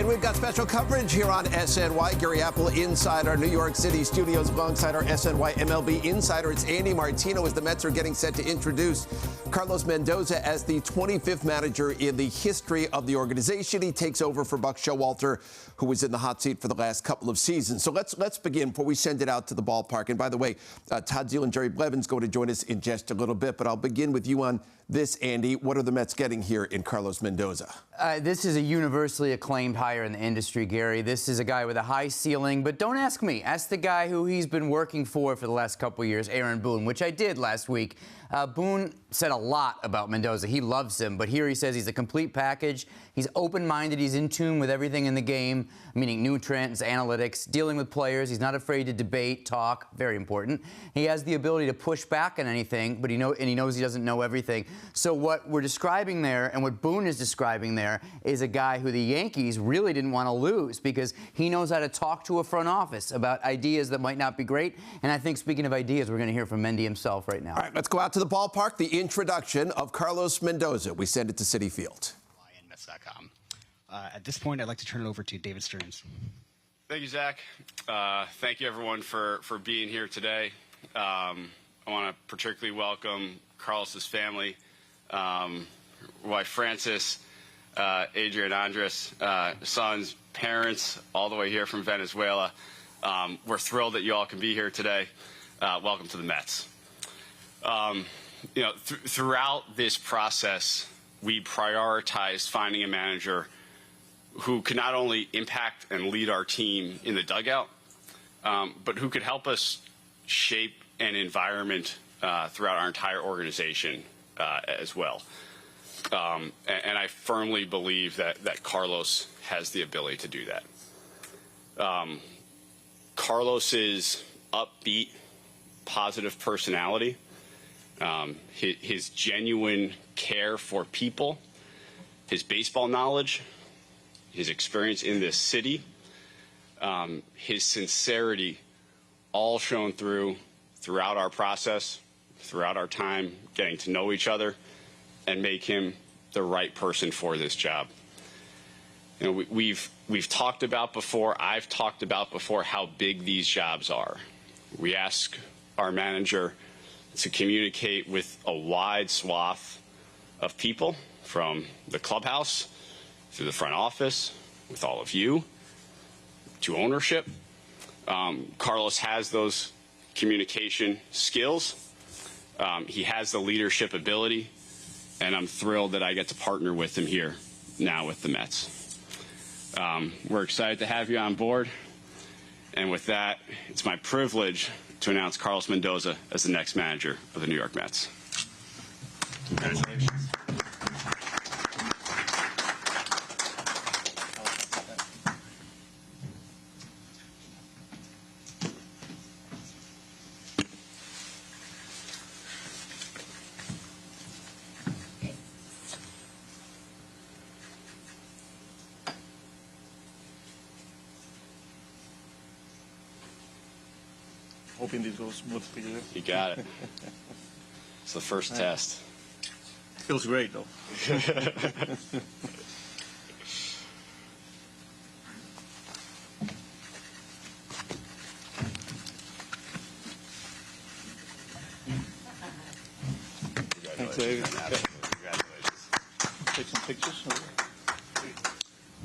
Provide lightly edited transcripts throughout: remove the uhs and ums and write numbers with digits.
we've got special coverage here on SNY. Gary Apple inside our New York City studios alongside our SNY MLB insider. It's Andy Martino as the Mets are getting set to introduce Carlos Mendoza as the 25th manager in the history of the organization. He takes over for Buck Showalter, who was in the hot seat for the last couple of seasons. So let's begin before we send it out to the ballpark. And by the way, Todd Zeile and Jerry Blevin's going to join us in just a little bit. But I'll begin with you on this, Andy. What are the Mets getting here in Carlos Mendoza? This is a universally acclaimed hire in the industry, Gary. This is a guy with a high ceiling, but don't ask me. Ask the guy who he's been working for the last couple of years, Aaron Boone, which I did last week. Boone said a lot about Mendoza. He loves him, but here he says he's a complete package. He's open-minded. He's in tune with everything in the game, meaning nutrients, analytics, dealing with players. He's not afraid to debate, talk, very important. He has the ability to push back on anything, but he knows he doesn't know everything. So what we're describing there and what Boone is describing there is a guy who the Yankees really didn't want to lose because he knows how to talk to a front office about ideas that might not be great. And I think, speaking of ideas, we're going to hear from Mendy himself right now. All right, let's go out to the ballpark. The introduction of Carlos Mendoza. We send it to Citi Field. Mets.com. At this point, I'd like to turn it over to David Stearns. Thank you, Zach. Thank you, everyone, for being here today. I want to particularly welcome Carlos's family, wife Frances, Adrian Andres, sons, parents, all the way here from Venezuela. We're thrilled that you all can be here today. Welcome to the Mets. Throughout this process, we prioritized finding a manager who could not only impact and lead our team in the dugout, but who could help us shape an environment throughout our entire organization as well. And I firmly believe that Carlos has the ability to do that. Carlos's upbeat, positive personality, his genuine care for people, his baseball knowledge, his experience in this city, his sincerity, all shown throughout our process, throughout our time getting to know each other, and make him the right person for this job. You know, we've talked about before, I've talked about before how big these jobs are. We ask our manager to communicate with a wide swath of people, from the clubhouse through the front office, with all of you, to ownership. Carlos has those communication skills. He has the leadership ability, and I'm thrilled that I get to partner with him here now with the Mets. We're excited to have you on board, and with that, it's my privilege to announce Carlos Mendoza as the next manager of the New York Mets. Congratulations. Hoping this goes smooth for you. You got it. It's the first test. Feels great, though. Thanks, David. Congratulations. Take some pictures.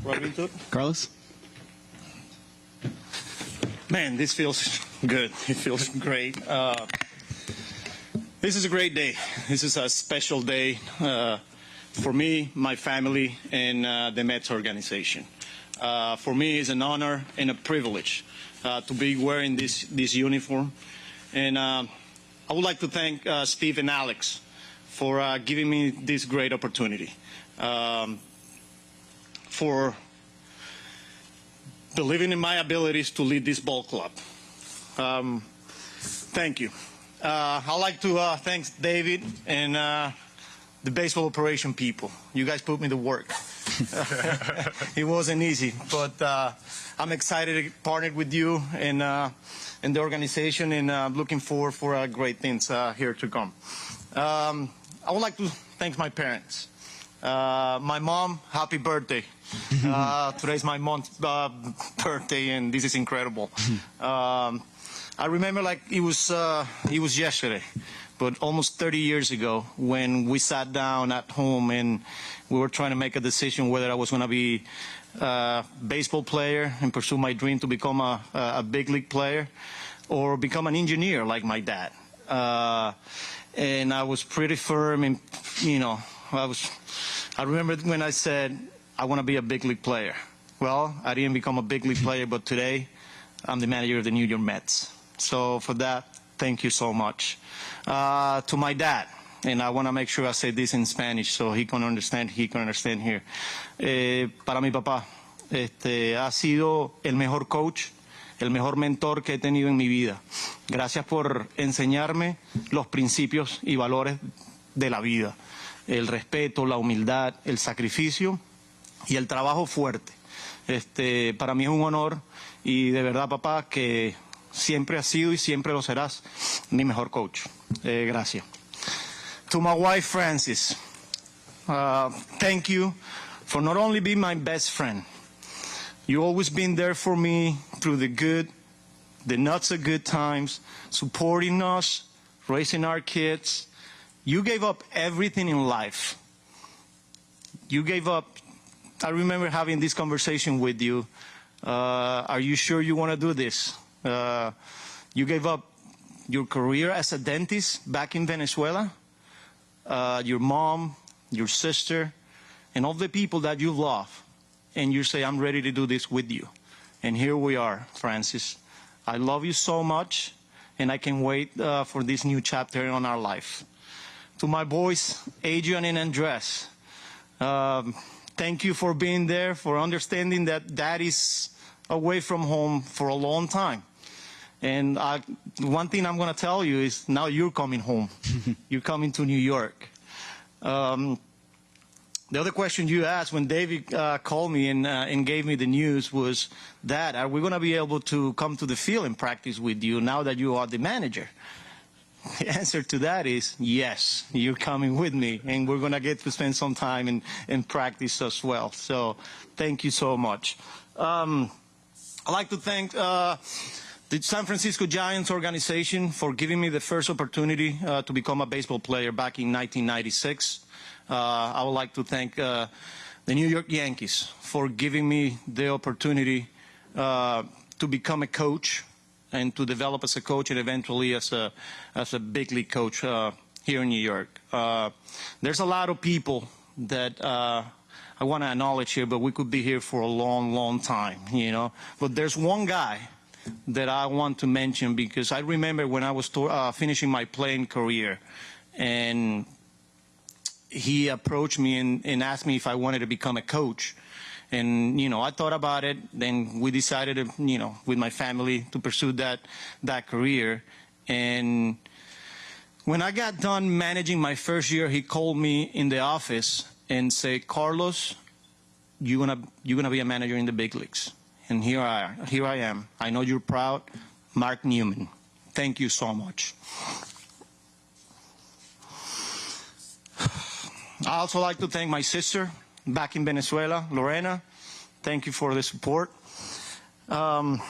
Right into it. Carlos? Man, this feels good. It feels great. This is a great day. This is a special day for me, my family, and the Mets organization. For me, it's an honor and a privilege to be wearing this uniform. And I would like to thank Steve and Alex for giving me this great opportunity, for believing in my abilities to lead this ball club. Thank you. I'd like to thank David and the baseball operation people. You guys put me to work. It wasn't easy, but I'm excited to partner with you and the organization, and I'm looking forward for great things here to come. I would like to thank my parents. My mom, happy birthday. Today's my mom's birthday, and this is incredible. I remember like it was yesterday, but almost 30 years ago when we sat down at home and we were trying to make a decision whether I was going to be a baseball player and pursue my dream to become a big league player or become an engineer like my dad. And I was pretty firm, and I remember when I said I want to be a big league player. Well, I didn't become a big league player, but today I'm the manager of the New York Mets. So for that, thank you so much. To my dad, and I want to make sure I say this in Spanish so he can understand here. Para mi papá, ha sido el mejor coach, el mejor mentor que he tenido en mi vida. Gracias por enseñarme los principios y valores de la vida. El respeto, la humildad, el sacrificio y el trabajo fuerte. Para mí es un honor y de verdad, papá, que siempre has sido y siempre lo serás mi mejor coach. Gracias. To my wife, Francis, thank you for not only being my best friend, you always been there for me through the good, the not so good times, supporting us, raising our kids. You gave up everything in life. You gave up. I remember having this conversation with you. Are you sure you want to do this? You gave up your career as a dentist back in Venezuela, your mom, your sister, and all the people that you love. And you say, I'm ready to do this with you. And here we are, Francis. I love you so much, and I can't wait for this new chapter in our life. To my boys, Adrian and Andres, thank you for being there, for understanding that Dad is away from home for a long time. And one thing I'm going to tell you is now you're coming home. You're coming to New York. The other question you asked when David called me and gave me the news was, Dad, are we going to be able to come to the field and practice with you now that you are the manager? The answer to that is yes, you're coming with me, and we're going to get to spend some time in practice as well. So thank you so much. I'd like to thank the San Francisco Giants organization for giving me the first opportunity to become a baseball player back in 1996. I would like to thank the New York Yankees for giving me the opportunity to become a coach and to develop as a coach and eventually as a big league coach here in New York. There's a lot of people that I want to acknowledge here, but we could be here for a long, long time, you know. But there's one guy that I want to mention because I remember when I was finishing my playing career, and he approached me and asked me if I wanted to become a coach. And, you know, I thought about it. Then we decided, you know, with my family to pursue that career. And when I got done managing my first year, he called me in the office and said, Carlos, you're gonna be a manager in the big leagues. And here I am. I know you're proud. Mark Newman. Thank you so much. I also like to thank my sister back in Venezuela, Lorena. Thank you for the support. I'm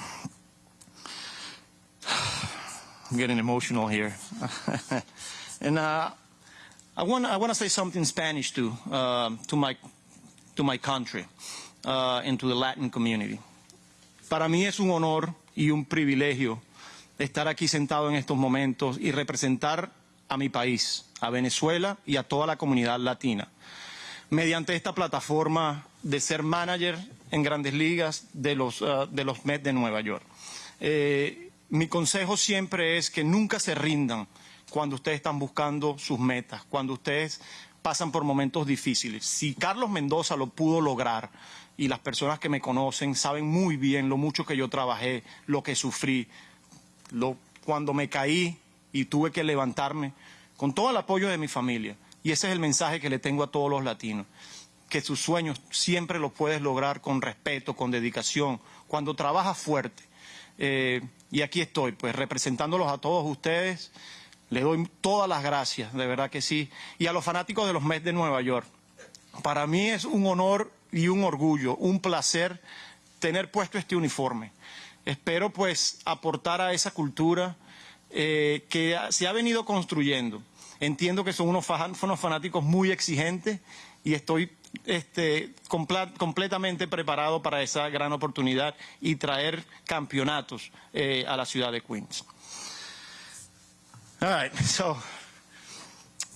getting emotional here. And I want to say something in Spanish too, to my country and to the Latin community. Para mí es un honor y un privilegio estar aquí sentado en estos momentos y representar a mi país, a Venezuela y a toda la comunidad latina, mediante esta plataforma de ser manager en Grandes Ligas de los Mets de Nueva York. Mi consejo siempre es que nunca se rindan cuando ustedes están buscando sus metas, cuando ustedes pasan por momentos difíciles. Si Carlos Mendoza lo pudo lograr, y las personas que me conocen saben muy bien lo mucho que yo trabajé, lo que sufrí, cuando me caí y tuve que levantarme, con todo el apoyo de mi familia. Y ese es el mensaje que le tengo a todos los latinos, que sus sueños siempre los puedes lograr con respeto, con dedicación, cuando trabajas fuerte. Y aquí estoy, pues representándolos a todos ustedes. Les doy todas las gracias, de verdad que sí. Y a los fanáticos de los Mets de Nueva York, Para mí es un honor y un orgullo, un placer tener puesto este uniforme. Espero pues aportar a esa cultura que se ha venido construyendo. Entiendo que son unos fanáticos muy exigentes y estoy completamente preparado para esa gran oportunidad y traer campeonatos a la ciudad de Queens. All right, so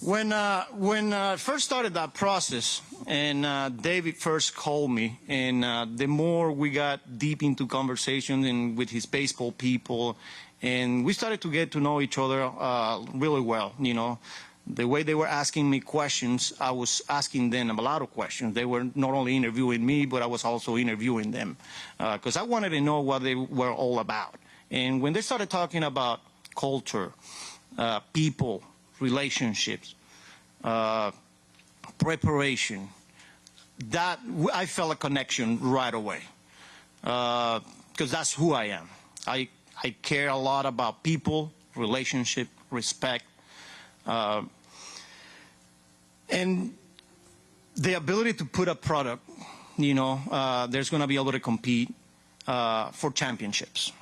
when I first started that process, and David first called me, and the more we got deep into conversation and with his baseball people, and we started to get to know each other really well, you know. The way they were asking me questions, I was asking them a lot of questions. They were not only interviewing me, but I was also interviewing them because I wanted to know what they were all about. And when they started talking about culture, people, relationships, preparation, that I felt a connection right away because that's who I am. I care a lot about people, relationship, respect, and the ability to put a product, you know, there's going to be able to compete for championships.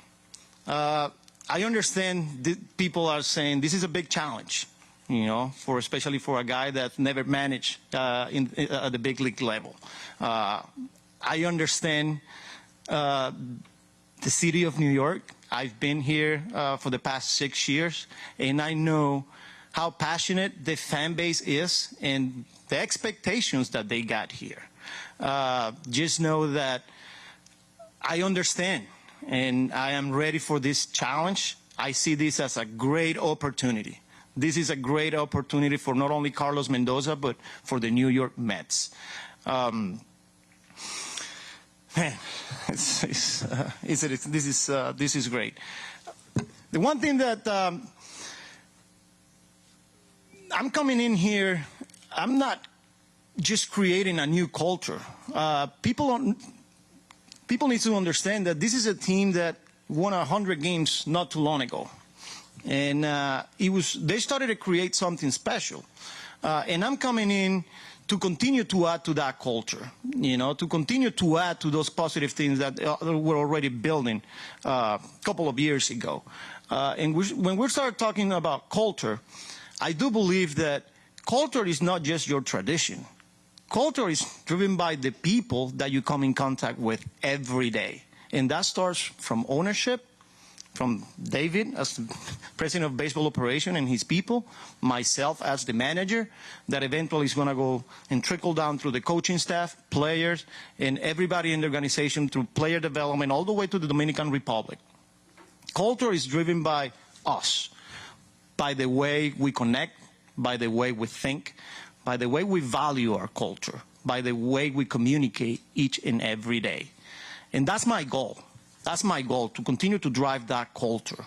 I understand that people are saying this is a big challenge, you know, especially for a guy that never managed at the big league level. I understand the city of New York. I've been here for the past 6 years, and I know how passionate the fan base is and the expectations that they got here. Just know that I understand, and I am ready for this challenge. I see this as a great opportunity. This is a great opportunity for not only Carlos Mendoza, but for the New York Mets. Man, this is great. The one thing that I'm coming in here, I'm not just creating a new culture. People need to understand that this is a team that won 100 games not too long ago. And they started to create something special. And I'm coming in to continue to add to that culture, you know, to continue to add to those positive things that we're already building a couple of years ago. And when we start talking about culture, I do believe that culture is not just your tradition. Culture is driven by the people that you come in contact with every day. And that starts from ownership, from David as the president of baseball operation and his people, myself as the manager, that eventually is going to go and trickle down through the coaching staff, players, and everybody in the organization through player development all the way to the Dominican Republic. Culture is driven by us, by the way we connect, by the way we think, by the way we value our culture, by the way we communicate each and every day. And that's my goal. That's my goal, to continue to drive that culture.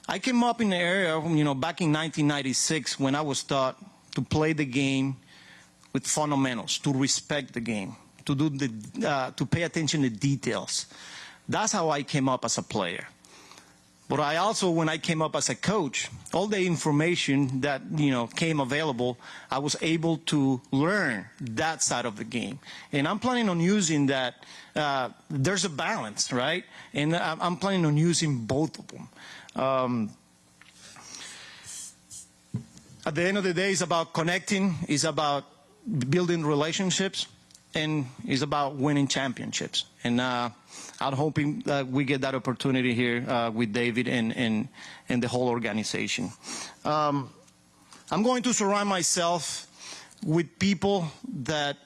I came up in the area, you know, back in 1996 when I was taught to play the game with fundamentals, to respect the game, to pay attention to details. That's how I came up as a player. But I also, when I came up as a coach, all the information that, you know, came available, I was able to learn that side of the game. And I'm planning on using that. There's a balance, right? And I'm planning on using both of them. At the end of the day, it's about connecting, it's about building relationships, and it's about winning championships. And I'm hoping that we get that opportunity here with David and the whole organization. I'm going to surround myself with people that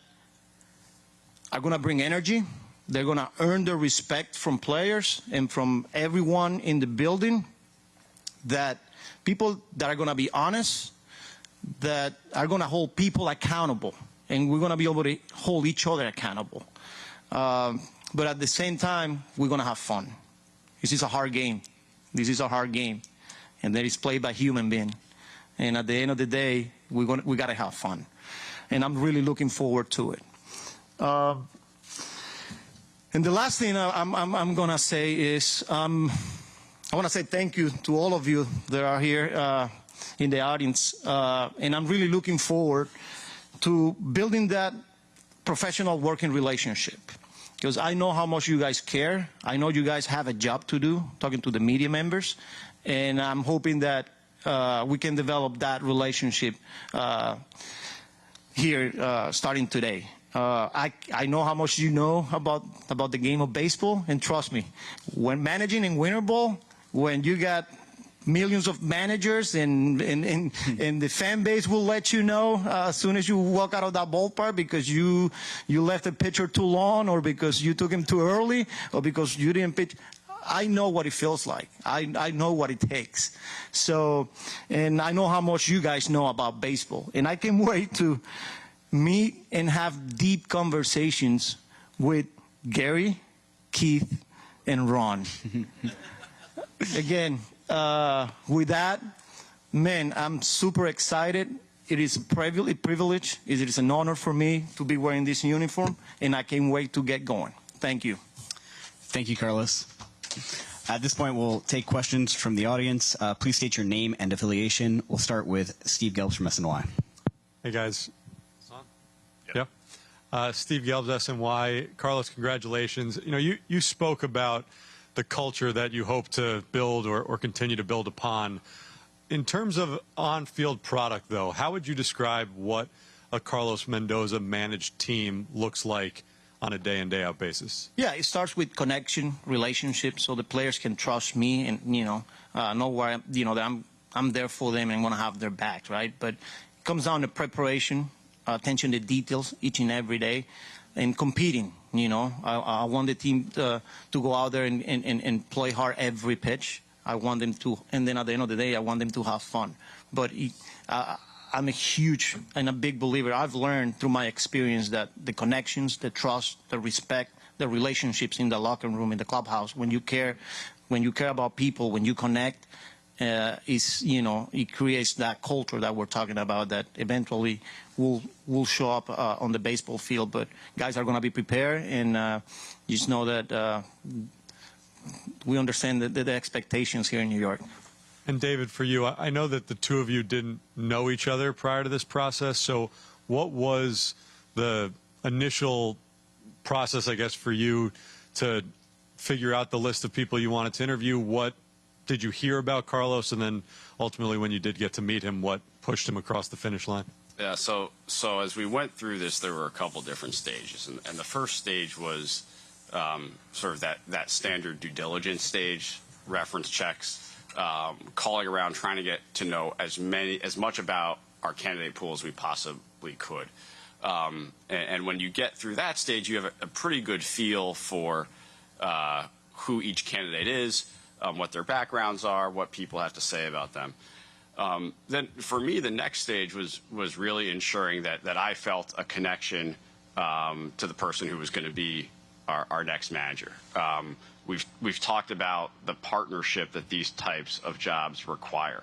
are going to bring energy. They're going to earn the respect from players and from everyone in the building. That people that are going to be honest, that are going to hold people accountable. And we're going to be able to hold each other accountable. But at the same time, we're going to have fun. This is a hard game. This is a hard game. And that is played by human beings. And at the end of the day, we got to have fun. And I'm really looking forward to it. And the last thing I'm going to say is I want to say thank you to all of you that are here in the audience. And I'm really looking forward to building that professional working relationship. Because I know how much you guys care. I know you guys have a job to do, talking to the media members. And I'm hoping that we can develop that relationship here starting today. I know how much you know about the game of baseball, and trust me, when managing in winter ball, when you got millions of managers and the fan base will let you know as soon as you walk out of that ballpark because you left a pitcher too long, or because you took him too early, or because you didn't pitch. I know what it feels like. I know what it takes. So, and I know how much you guys know about baseball. And I can't wait to meet and have deep conversations with Gary, Keith, and Ron. Again, with that, man, I'm super excited. It is a privilege. It is an honor for me to be wearing this uniform, and I can't wait to get going. Thank you. Thank you, Carlos. At this point, we'll take questions from the audience. Please state your name and affiliation. We'll start with Steve Gelbs from SNY. Hey, guys. Yeah. Steve Gelbs, SNY. Carlos, congratulations. You know, you spoke about the culture that you hope to build or continue to build upon. In terms of on-field product, though, how would you describe what a Carlos Mendoza managed team looks like on a day-in, day-out basis? Yeah, it starts with connection, relationship, so the players can trust me and, know where I'm there for them and want to have their back, right? But it comes down to preparation, attention to details each and every day, and competing. I want the team to go out there and play hard every pitch. I want them to, and then at the end of the day, I want them to have fun. But I'm a huge and a big believer. I've learned through my experience that the connections, the trust, the respect, the relationships in the locker room, in the clubhouse, when you care about people, when you connect, it creates that culture that we're talking about that eventually will show up on the baseball field. But guys are going to be prepared, and just know that we understand the expectations here in New York. And David, for you, I know that the two of you didn't know each other prior to this process. So what was the initial process, I guess, for you to figure out the list of people you wanted to interview? What did you hear about Carlos? And then ultimately, when you did get to meet him, what pushed him across the finish line? Yeah, so as we went through this, there were a couple different stages. And the first stage was sort of that standard due diligence stage, reference checks, calling around, trying to get to know as much about our candidate pool as we possibly could. And when you get through that stage, you have a pretty good feel for who each candidate is, what their backgrounds are, what people have to say about them. Then for me, the next stage was really ensuring that I felt a connection to the person who was going to be our next manager. We've talked about the partnership that these types of jobs require.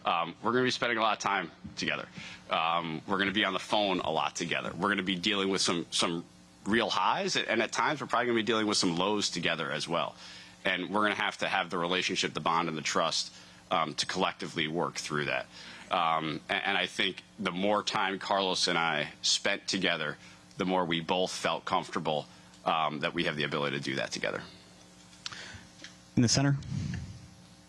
We're going to be spending a lot of time together. We're going to be on the phone a lot together. We're going to be dealing with some real highs, and at times we're probably going to be dealing with some lows together as well. And we're going to have the relationship, the bond, and the trust to collectively work through that. And I think the more time Carlos and I spent together, the more we both felt comfortable that we have the ability to do that together. In the center.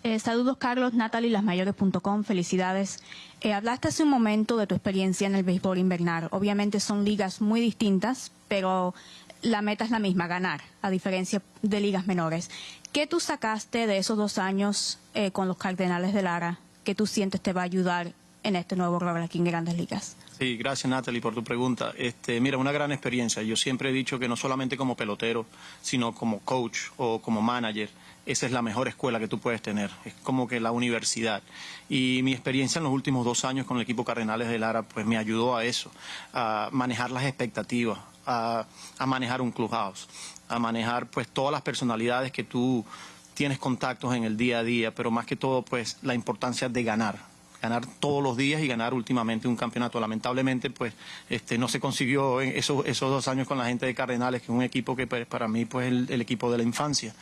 Saludos, Carlos, Natalie, lasmayores.com, felicidades. Hablaste hace un momento de tu experiencia en el béisbol invernal. Obviamente son ligas muy distintas, pero la meta es la misma, ganar, a diferencia de ligas menores. ¿Qué tú sacaste de esos 2 años con los Cardenales de Lara que tú sientes te va a ayudar en este nuevo rol aquí en Grandes Ligas? Sí, gracias Natalie por tu pregunta. Mira, una gran experiencia. Yo siempre he dicho que no solamente como pelotero, sino como coach o como manager, esa es la mejor escuela que tú puedes tener. Es como que la universidad. Y mi experiencia en los últimos 2 años con el equipo Cardenales de Lara pues me ayudó a eso, a manejar las expectativas, a manejar un clubhouse, a manejar pues todas las personalidades que tú tienes contactos en el día a día, pero más que todo pues la importancia de ganar todos los días y ganar últimamente un campeonato. Lamentablemente pues no se consiguió esos 2 años con la gente de Cardenales, que es un equipo que pues, para mí pues el equipo de la infancia.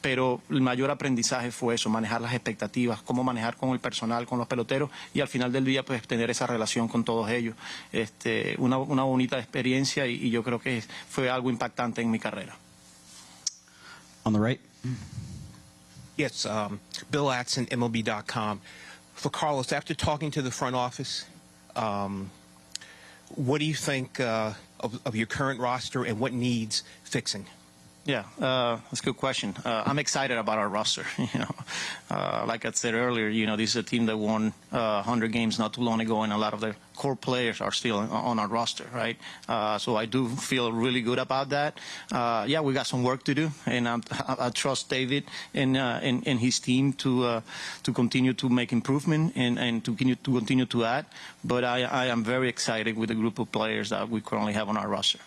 pero el mayor aprendizaje fue eso, manejar las expectativas, cómo manejar con el personal, con los peloteros y al final del día pues tener esa relación con todos ellos. Una bonita experiencia y yo creo que fue algo impactante en mi carrera. On the right. Yes, Bill Atson, MLB.com. For Carlos, after talking to the front office, what do you think of your current roster and what needs fixing? Yeah, that's a good question. I'm excited about our roster. Like I said earlier, this is a team that won 100 games not too long ago, and a lot of the core players are still on our roster, right? So I do feel really good about that. Yeah, we got some work to do, and I trust David and his team to continue to make improvement and to continue to add. But I am very excited with the group of players that we currently have on our roster.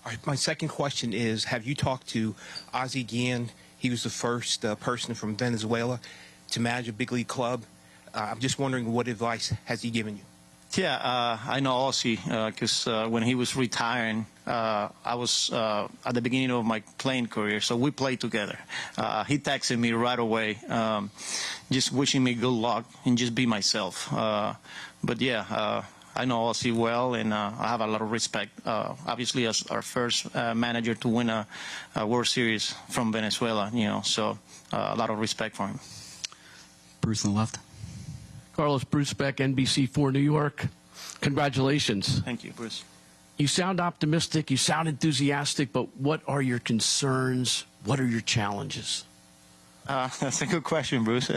All right, my second question is, have you talked to Ozzie Guillen? He was the first person from Venezuela to manage a big league club. I'm just wondering, what advice has he given you? Yeah, I know Ozzie because when he was retiring, I was at the beginning of my playing career, so we played together. He texted me right away, just wishing me good luck and just be myself. But yeah, I know Ozzie well, and I have a lot of respect. Obviously, as our first manager to win a World Series from Venezuela, so a lot of respect for him. Bruce on the left. Carlos, Bruce Beck, NBC4 New York. Congratulations. Thank you, Bruce. You sound optimistic, you sound enthusiastic, but what are your concerns? What are your challenges? That's a good question, Bruce.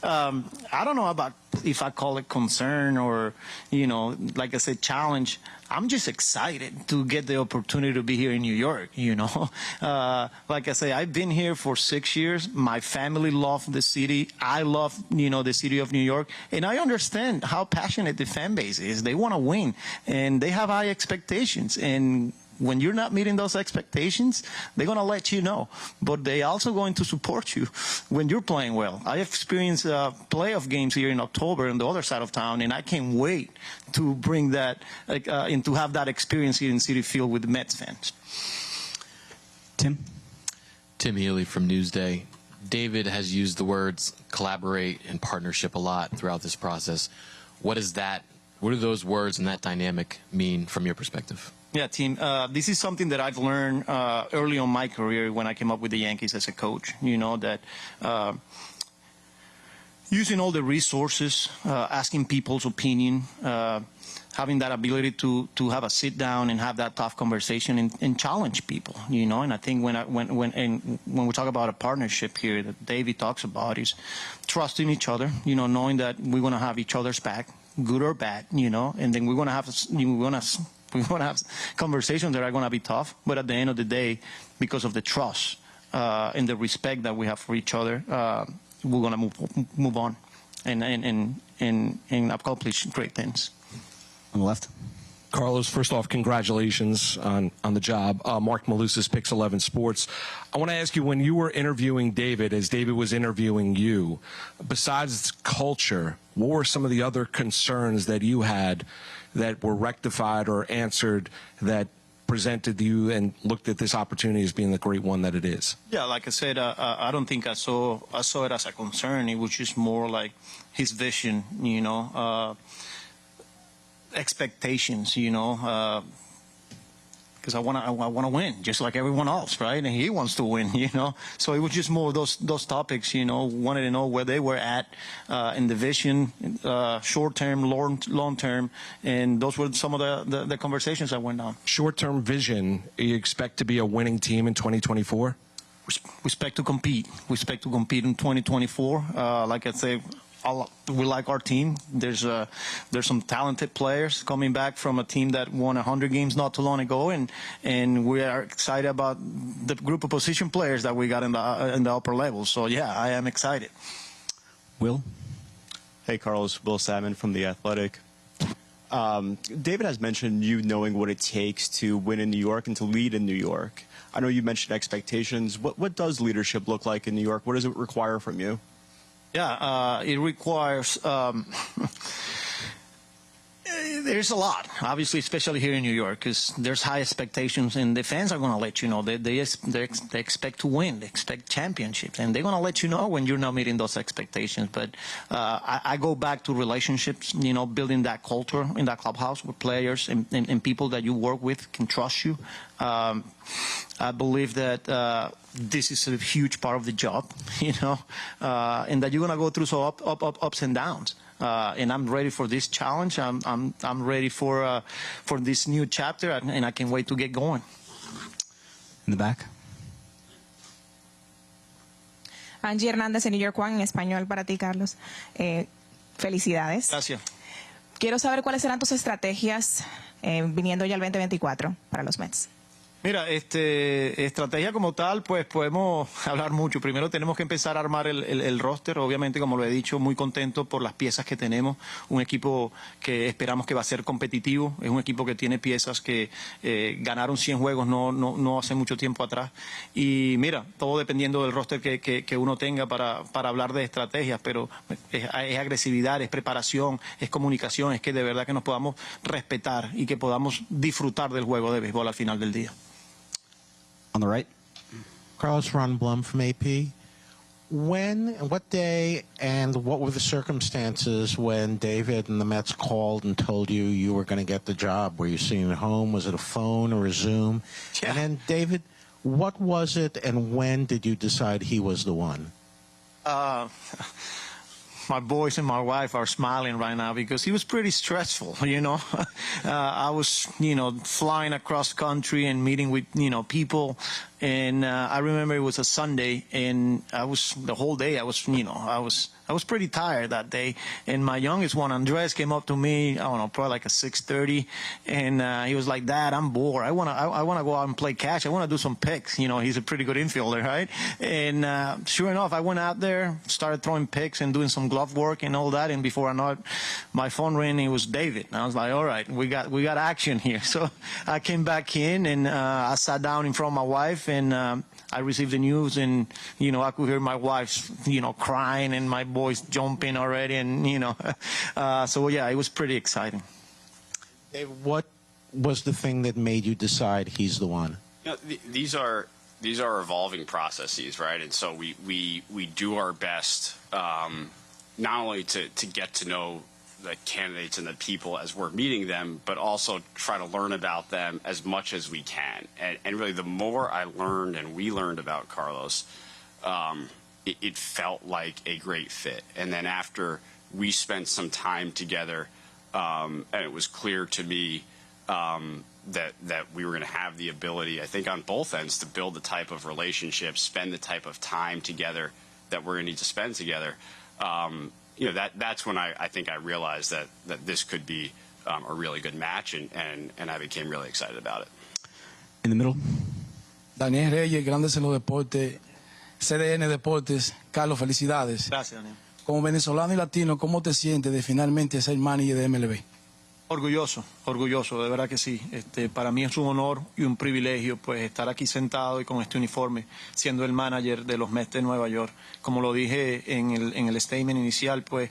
I don't know about if I call it concern or, like I said, challenge. I'm just excited to get the opportunity to be here in New York, Like I say, I've been here for 6 years. My family loved the city. I love, the city of New York. And I understand how passionate the fan base is. They want to win. And they have high expectations. And when you're not meeting those expectations, they're going to let you know. But they're also going to support you when you're playing well. I experienced playoff games here in October on the other side of town, and I can't wait to bring that and to have that experience here in Citi Field with the Mets fans. Tim Healy from Newsday. David has used the words collaborate and partnership a lot throughout this process. What do those words and that dynamic mean from your perspective? Yeah, team. This is something that I've learned early on in my career when I came up with the Yankees as a coach. That using all the resources, asking people's opinion, having that ability to have a sit down and have that tough conversation and challenge people. And I think when we talk about a partnership here that David talks about is trusting each other. Knowing that we're going to have each other's back, good or bad. And then we're going to have conversations that are going to be tough, but at the end of the day, because of the trust and the respect that we have for each other, we're going to move on and accomplish great things. On the left. Carlos, first off, congratulations on the job. Mark Malusis, Pix 11 Sports. I want to ask you, when you were interviewing David, as David was interviewing you, besides culture, what were some of the other concerns that you had that were rectified or answered that presented you and looked at this opportunity as being the great one that it is? Yeah, like I said, I don't think I saw it as a concern. It was just more like his vision, expectations, because I want to win, just like everyone else, right? And he wants to win, So it was just more of those topics, wanted to know where they were at in the vision, short term, long term, and those were some of the conversations that went on. Short-term vision, you expect to be a winning team in 2024? We expect to compete. We expect to compete in 2024. Like I say, we like our team. There's some talented players coming back from a team that won 100 games not too long ago, and we are excited about the group of position players that we got in the upper level. So yeah, I am excited. Will? Hey, Carlos. Will Salmon from The Athletic. David has mentioned you knowing what it takes to win in New York and to lead in New York. I know you mentioned expectations. What does leadership look like in New York? What does it require from you? Yeah, it requires There's a lot, obviously, especially here in New York, because there's high expectations, and the fans are going to let you know. They expect to win, they expect championships, and they're going to let you know when you're not meeting those expectations. But I go back to relationships, building that culture in that clubhouse with players and people that you work with can trust you. I believe that this is a huge part of the job, and that you're going to go through ups and downs. And I'm ready for this challenge. I'm ready for this new chapter, and I can't wait to get going. In the back. Angie Hernández en New York One, en español para ti, Carlos. Felicidades. Gracias. Quiero saber cuáles serán tus estrategias viniendo ya el 2024 para los Mets. Mira, estrategia como tal, pues podemos hablar mucho. Primero tenemos que empezar a armar el roster. Obviamente, como lo he dicho, muy contento por las piezas que tenemos. Un equipo que esperamos que va a ser competitivo. Es un equipo que tiene piezas que ganaron 100 juegos no hace mucho tiempo atrás. Y mira, todo dependiendo del roster que uno tenga para hablar de estrategias. Pero es agresividad, es preparación, es comunicación. Es que de verdad que nos podamos respetar y que podamos disfrutar del juego de béisbol al final del día. On the right. Carlos Blum from AP. What day, and what were the circumstances when David and the Mets called and told you you were going to get the job? Were you sitting at home? Was it a phone or a Zoom? Yeah. And then, David, what was it, and when did you decide he was the one? My boys and my wife are smiling right now because it was pretty stressful, I was, flying across country and meeting with, people. And I remember it was a Sunday, and the whole day I was pretty tired that day. And my youngest one, Andres, came up to me, I don't know, probably like at 6:30, and he was like, "Dad, I'm bored. I wanna go out and play catch. I wanna do some picks." He's a pretty good infielder, right? And sure enough, I went out there, started throwing picks and doing some glove work and all that. And before I know it, my phone rang. It was David. And I was like, "All right, we got action here." So I came back in, and I sat down in front of my wife, and I received the news, and I could hear my wife crying and my boys jumping already, and so yeah, it was pretty exciting. Dave, what was the thing that made you decide he's the one? These are evolving processes, right? And so we do our best not only to get to know the candidates and the people as we're meeting them, but also try to learn about them as much as we can. And really, the more I learned and we learned about Carlos, it felt like a great fit. And then after we spent some time together, and it was clear to me that we were going to have the ability, I think on both ends, to build the type of relationship, spend the type of time together that we're going to need to spend together. That's when I think I realized that this could be a really good match, and I became really excited about it. In the middle. Daniel Reyes, Grandes en los Deportes, CDN Deportes. Carlos, felicidades. Gracias, Daniel. Como venezolano y latino, ¿cómo te sientes de finalmente ser manager de MLB? Orgulloso, de verdad que sí. Para mí es un honor y un privilegio pues estar aquí sentado y con este uniforme, siendo el manager de los Mets de Nueva York. Como lo dije en el statement inicial, pues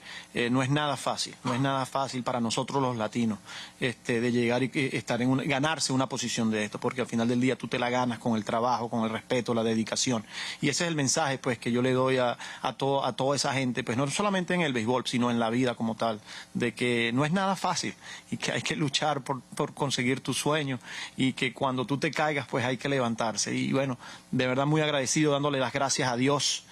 no es nada fácil para nosotros los latinos de llegar y estar ganarse una posición de esto, porque al final del día tú te la ganas con el trabajo, con el respeto, la dedicación. Y ese es el mensaje pues que yo le doy a toda esa gente, pues no solamente en el béisbol, sino en la vida como tal, de que no es nada fácil y que hay que luchar por conseguir tu sueño, y que cuando tú te caigas pues hay que levantarse. Y bueno, de verdad muy agradecido, dándole las gracias a Dios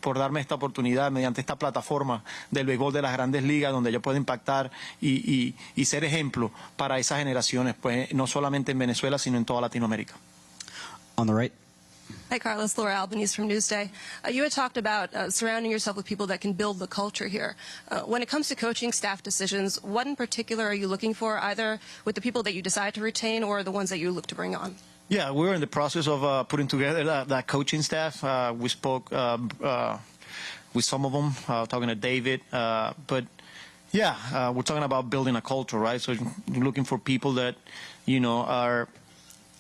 por darme esta oportunidad mediante esta plataforma del béisbol de las Grandes Ligas, donde yo puedo impactar y ser ejemplo para esas generaciones, pues no solamente en Venezuela sino en toda Latinoamérica. On the right. Hi, Carlos. Laura Albanese from Newsday. You had talked about surrounding yourself with people that can build the culture here. When it comes to coaching staff decisions, what in particular are you looking for, either with the people that you decide to retain or the ones that you look to bring on? Yeah, we're in the process of putting together that coaching staff. We spoke with some of them, talking to David. But, we're talking about building a culture, right? So you're looking for people that, are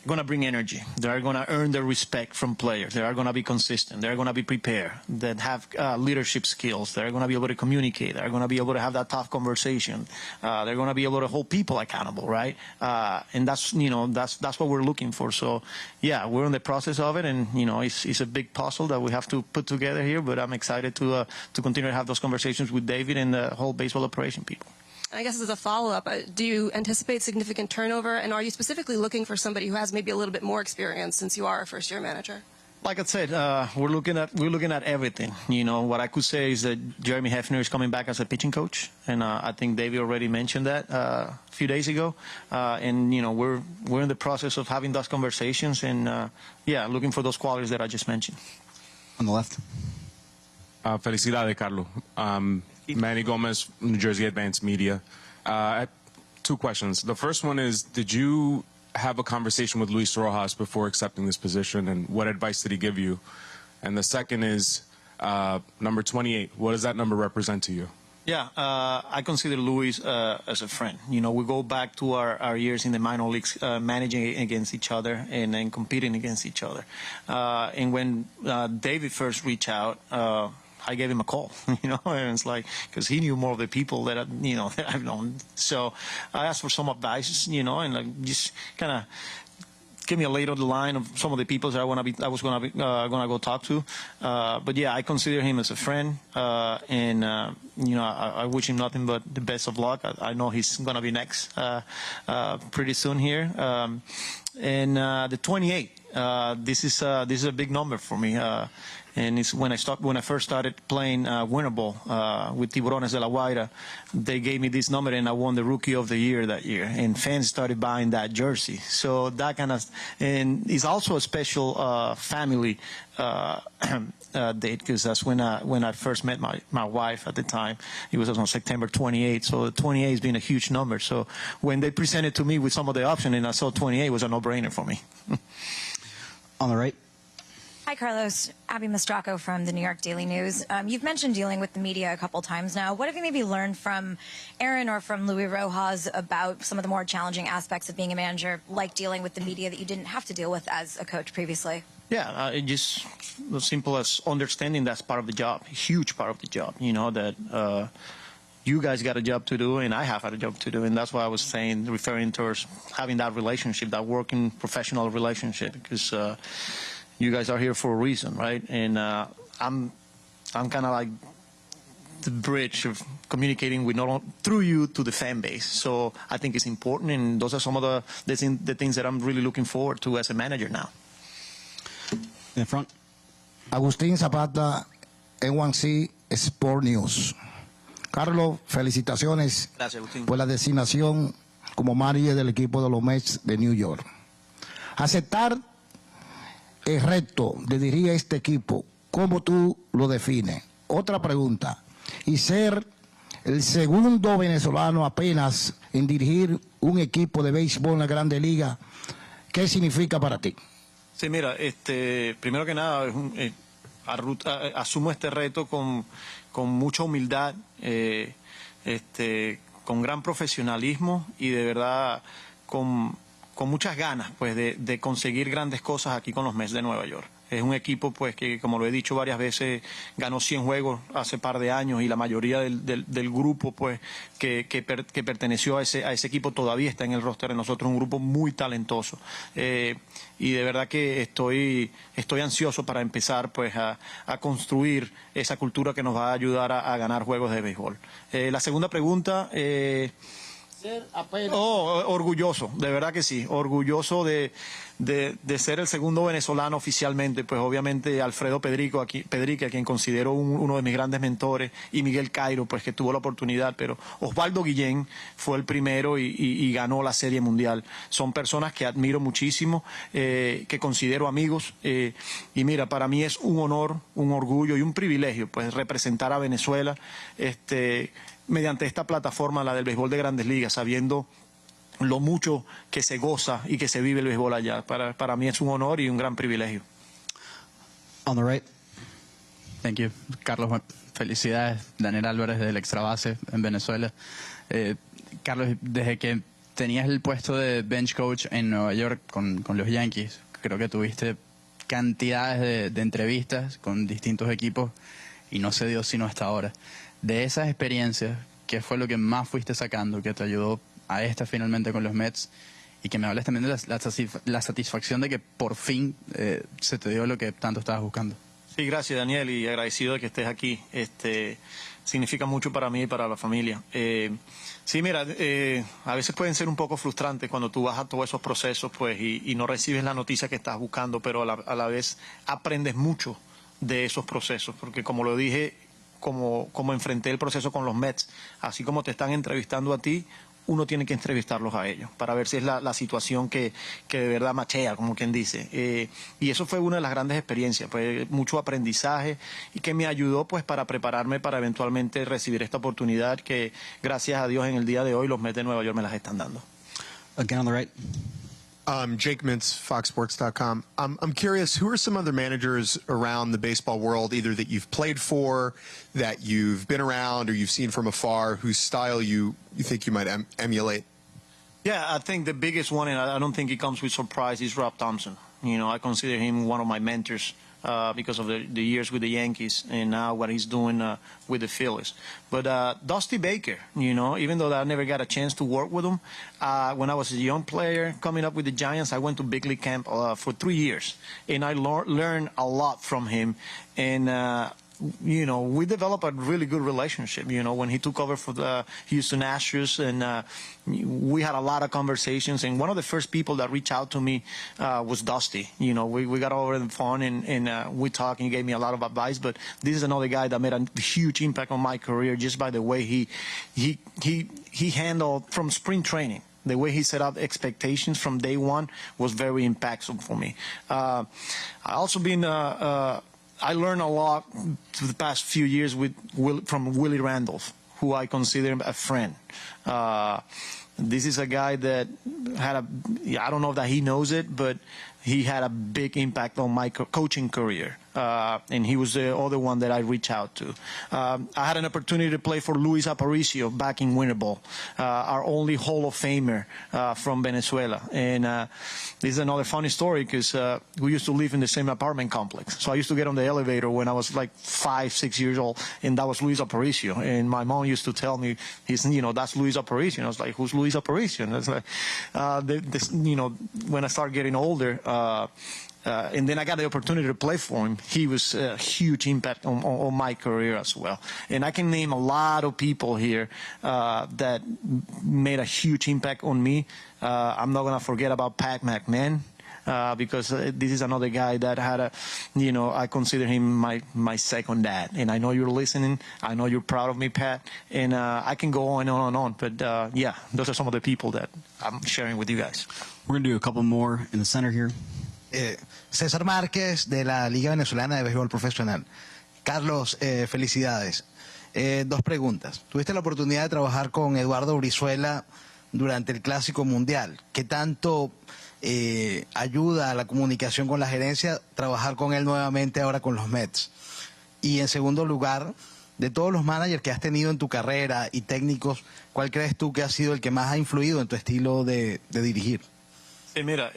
going to bring energy. They are going to earn the respect from players. They are going to be consistent. They are going to be prepared. That have leadership skills. They are going to be able to communicate. They are going to be able to have that tough conversation. They're going to be able to hold people accountable, right? And that's that's what we're looking for. So yeah, we're in the process of it, and it's a big puzzle that we have to put together here. But I'm excited to continue to have those conversations with David and the whole baseball operation people. I guess as a follow-up, do you anticipate significant turnover, and are you specifically looking for somebody who has maybe a little bit more experience since you are a first-year manager? Like I said, we're looking at everything. What I could say is that Jeremy Hefner is coming back as a pitching coach, and I think David already mentioned that a few days ago. And we're in the process of having those conversations, and looking for those qualities that I just mentioned. On the left. Felicidades, Carlos. Manny Gomez, New Jersey Advanced Media. I have two questions. The first one is, did you have a conversation with Luis Rojas before accepting this position, and what advice did he give you? And the second is, number 28, what does that number represent to you? Yeah, I consider Luis as a friend. We go back to our years in the minor leagues, managing against each other and competing against each other. And when David first reached out, I gave him a call, and it's like, because he knew more of the people that that I've known. So I asked for some advice, and just kind of give me a lay on the line of some of the people that I was gonna go talk to. But yeah, I consider him as a friend, and I wish him nothing but the best of luck. I know he's gonna be next pretty soon here. And the 28, this is a big number for me. And it's when I first started playing winter ball with Tiburones de la Guaira, they gave me this number, and I won the Rookie of the Year that year. And fans started buying that jersey. So that and it's also a special family date, because that's when I first met my wife at the time. It was on September 28th. So 28 has been a huge number. So when they presented to me with some of the options, and I saw 28, it was a no-brainer for me. On the right. Hi, Carlos. Abby Mastracco from the New York Daily News. You've mentioned dealing with the media a couple times now. What have you maybe learned from Aaron or from Luis Rojas about some of the more challenging aspects of being a manager, like dealing with the media that you didn't have to deal with as a coach previously? Yeah, just as simple as understanding that's part of the job, a huge part of the job, that you guys got a job to do, and I have had a job to do, and that's why I was referring towards having that relationship, that working professional relationship, because you guys are here for a reason, right? And I'm kind of like the bridge of communicating with through you to the fan base. So I think it's important, and those are some of the things that I'm really looking forward to as a manager now. In the front. Agustín Zapata, N1C Sport News. Carlos, felicitaciones por la designación como manager del equipo de los Mets de New York. Aceptar el reto de dirigir este equipo, ¿cómo tú lo defines? Otra pregunta, y ser el segundo venezolano apenas en dirigir un equipo de béisbol en la Grande Liga, ¿qué significa para ti? Sí, mira, primero que nada, asumo este reto con mucha humildad, con gran profesionalismo y de verdad con muchas ganas, pues, de conseguir grandes cosas aquí con los Mets de Nueva York. Es un equipo, pues, que, como lo he dicho varias veces, ganó 100 juegos hace par de años, y la mayoría del grupo, pues, que perteneció a ese equipo todavía está en el roster de nosotros, un grupo muy talentoso. Y de verdad que estoy ansioso para empezar, pues, a construir esa cultura que nos va a ayudar a ganar juegos de béisbol. La segunda pregunta... orgulloso, de verdad que sí, orgulloso de ser el segundo venezolano oficialmente, pues obviamente Alfredo Pedrique, a quien considero uno de mis grandes mentores, y Miguel Cairo, pues, que tuvo la oportunidad, pero Osvaldo Guillén fue el primero y ganó la Serie Mundial. Son personas que admiro muchísimo, que considero amigos, y mira, para mí es un honor, un orgullo y un privilegio, pues, representar a Venezuela, mediante esta plataforma, la del béisbol de Grandes Ligas, sabiendo lo mucho que se goza y que se vive el béisbol allá. Para mí es un honor y un gran privilegio. On the right. Thank you. Carlos, felicidades. Daniel Álvarez del Extra Base en Venezuela. Carlos, desde que tenías el puesto de bench coach en Nueva York con los Yankees. Creo que tuviste cantidades de entrevistas con distintos equipos y no se dio sino hasta ahora. De esas experiencias, ¿qué fue lo que más fuiste sacando que te ayudó a esta finalmente con los Mets? Y que me hables también de la satisfacción de que por fin se te dio lo que tanto estabas buscando. Sí, gracias Daniel, y agradecido de que estés aquí. Significa mucho para mí y para la familia. Sí, mira, a veces pueden ser un poco frustrantes cuando tú vas a todos esos procesos pues, y no recibes la noticia que estás buscando, pero a la vez aprendes mucho de esos procesos, porque como lo dije, como enfrenté el proceso con los Mets, así como te están entrevistando a ti, uno tiene que entrevistarlos a ellos para ver si es la situación que de verdad machea, como quien dice. Y eso fue una de las grandes experiencias, pues mucho aprendizaje y que me ayudó pues para prepararme para eventualmente recibir esta oportunidad que gracias a Dios en el día de hoy los Mets de Nueva York me las están dando. Again on the right. Jake Mintz, FoxSports.com. I'm curious, who are some other managers around the baseball world, either that you've played for, that you've been around, or you've seen from afar, whose style you think you might emulate? Yeah, I think the biggest one, and I don't think it comes with surprise, is Rob Thompson. You know, I consider him one of my mentors because of the years with the Yankees and now what he's doing with the Phillies. But Dusty Baker, you know, even though I never got a chance to work with him, when I was a young player coming up with the Giants, I went to big league camp for 3 years, and I learned a lot from him. And you know, we developed a really good relationship, you know, when he took over for the Houston Astros, and we had a lot of conversations, and one of the first people that reached out to me was Dusty. You know, we got over the phone, and we talked, and he gave me a lot of advice, but this is another guy that made a huge impact on my career just by the way he handled from spring training. The way he set up expectations from day one was very impactful for me. I also been I learned a lot through the past few years from Willie Randolph, who I consider a friend. This is a guy that had I don't know that he knows it, but he had a big impact on my coaching career. And he was the other one that I reached out to. I had an opportunity to play for Luis Aparicio back in Winter Ball, our only Hall of Famer from Venezuela. And this is another funny story because we used to live in the same apartment complex. So I used to get on the elevator when I was like 5, 6 years old, and that was Luis Aparicio. And my mom used to tell me, you know, that's Luis Aparicio. And I was like, who's Luis Aparicio? And it's like, you know, when I started getting older, and then I got the opportunity to play for him. He was a huge impact on my career as well. And I can name a lot of people here that made a huge impact on me. I'm not going to forget about Pat McMahon. Because this is another guy that had you know, I consider him my second dad. And I know you're listening. I know you're proud of me, Pat. And I can go on and on and on. But yeah, those are some of the people that I'm sharing with you guys. We're going to do a couple more in the center here. César Márquez, de la Liga Venezolana de Béisbol Profesional. Carlos, felicidades. 2 preguntas. Tuviste la oportunidad de trabajar con Eduardo Brizuela durante el Clásico Mundial. ¿Qué tanto ayuda a la comunicación con la gerencia trabajar con él nuevamente ahora con los Mets? Y en segundo lugar, de todos los managers que has tenido en tu carrera y técnicos, ¿cuál crees tú que ha sido el que más ha influido en tu estilo de dirigir? Sí, mira,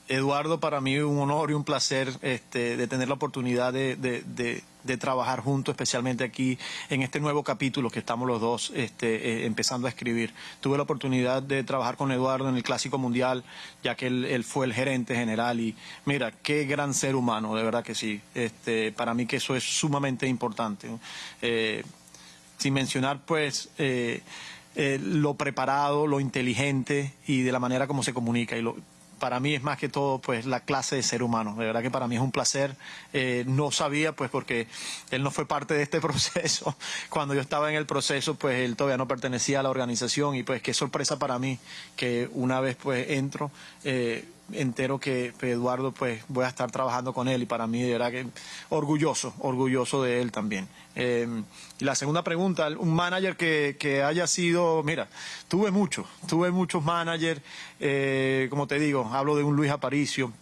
Eduardo, para mí es un honor y un placer de tener la oportunidad de trabajar juntos, especialmente aquí en este nuevo capítulo que estamos los dos empezando a escribir. Tuve la oportunidad de trabajar con Eduardo en el Clásico Mundial, ya que él fue el gerente general, y mira, qué gran ser humano, de verdad que sí. Para mí que eso es sumamente importante. Sin mencionar, pues, lo preparado, lo inteligente y de la manera como se comunica. Para mí es más que todo pues la clase de ser humano. De verdad que para mí es un placer. No sabía pues porque él no fue parte de este proceso. Cuando yo estaba en el proceso pues él todavía no pertenecía a la organización, y pues qué sorpresa para mí que una vez pues entero que Eduardo pues voy a estar trabajando con él, y para mí de verdad que orgulloso de él también. Y la segunda pregunta, un manager que haya sido, mira, tuve muchos managers, como te digo, hablo de un Luis Aparicio,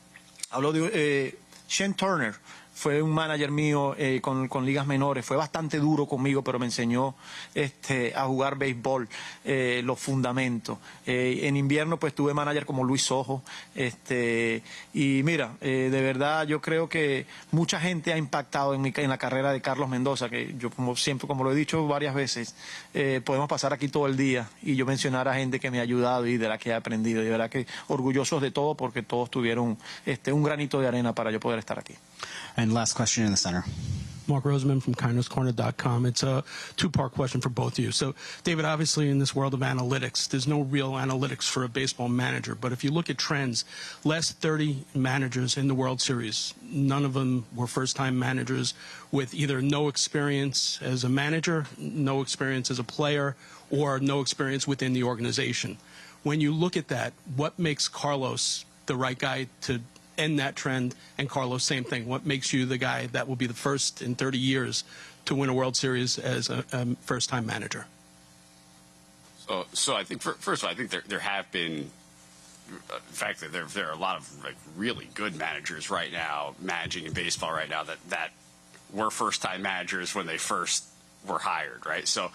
hablo de Shane Turner, fue un manager mío con ligas menores. Fue bastante duro conmigo, pero me enseñó a jugar béisbol, los fundamentos. En invierno pues tuve manager como Luis Ojo. Y mira, de verdad yo creo que mucha gente ha impactado en la carrera de Carlos Mendoza, que yo como lo he dicho varias veces, podemos pasar aquí todo el día y yo mencionar a gente que me ha ayudado y de la que he aprendido. De verdad que orgullosos de todo porque todos tuvieron un granito de arena para yo poder estar aquí. And last question in the center. Mark Roseman from KinersCorner.com. It's a two-part question for both of you. So, David, obviously in this world of analytics, there's no real analytics for a baseball manager. But if you look at trends, last 30 managers in the World Series, none of them were first-time managers with either no experience as a manager, no experience as a player, or no experience within the organization. When you look at that, what makes Carlos the right guy to end that trend? And Carlos, same thing. What makes you the guy that will be the first in 30 years to win a World Series as a first-time manager? So I think, first of all, I think there have been, in fact, there are a lot of really good managers right now managing in baseball right now that were first-time managers when they first were hired, right? So,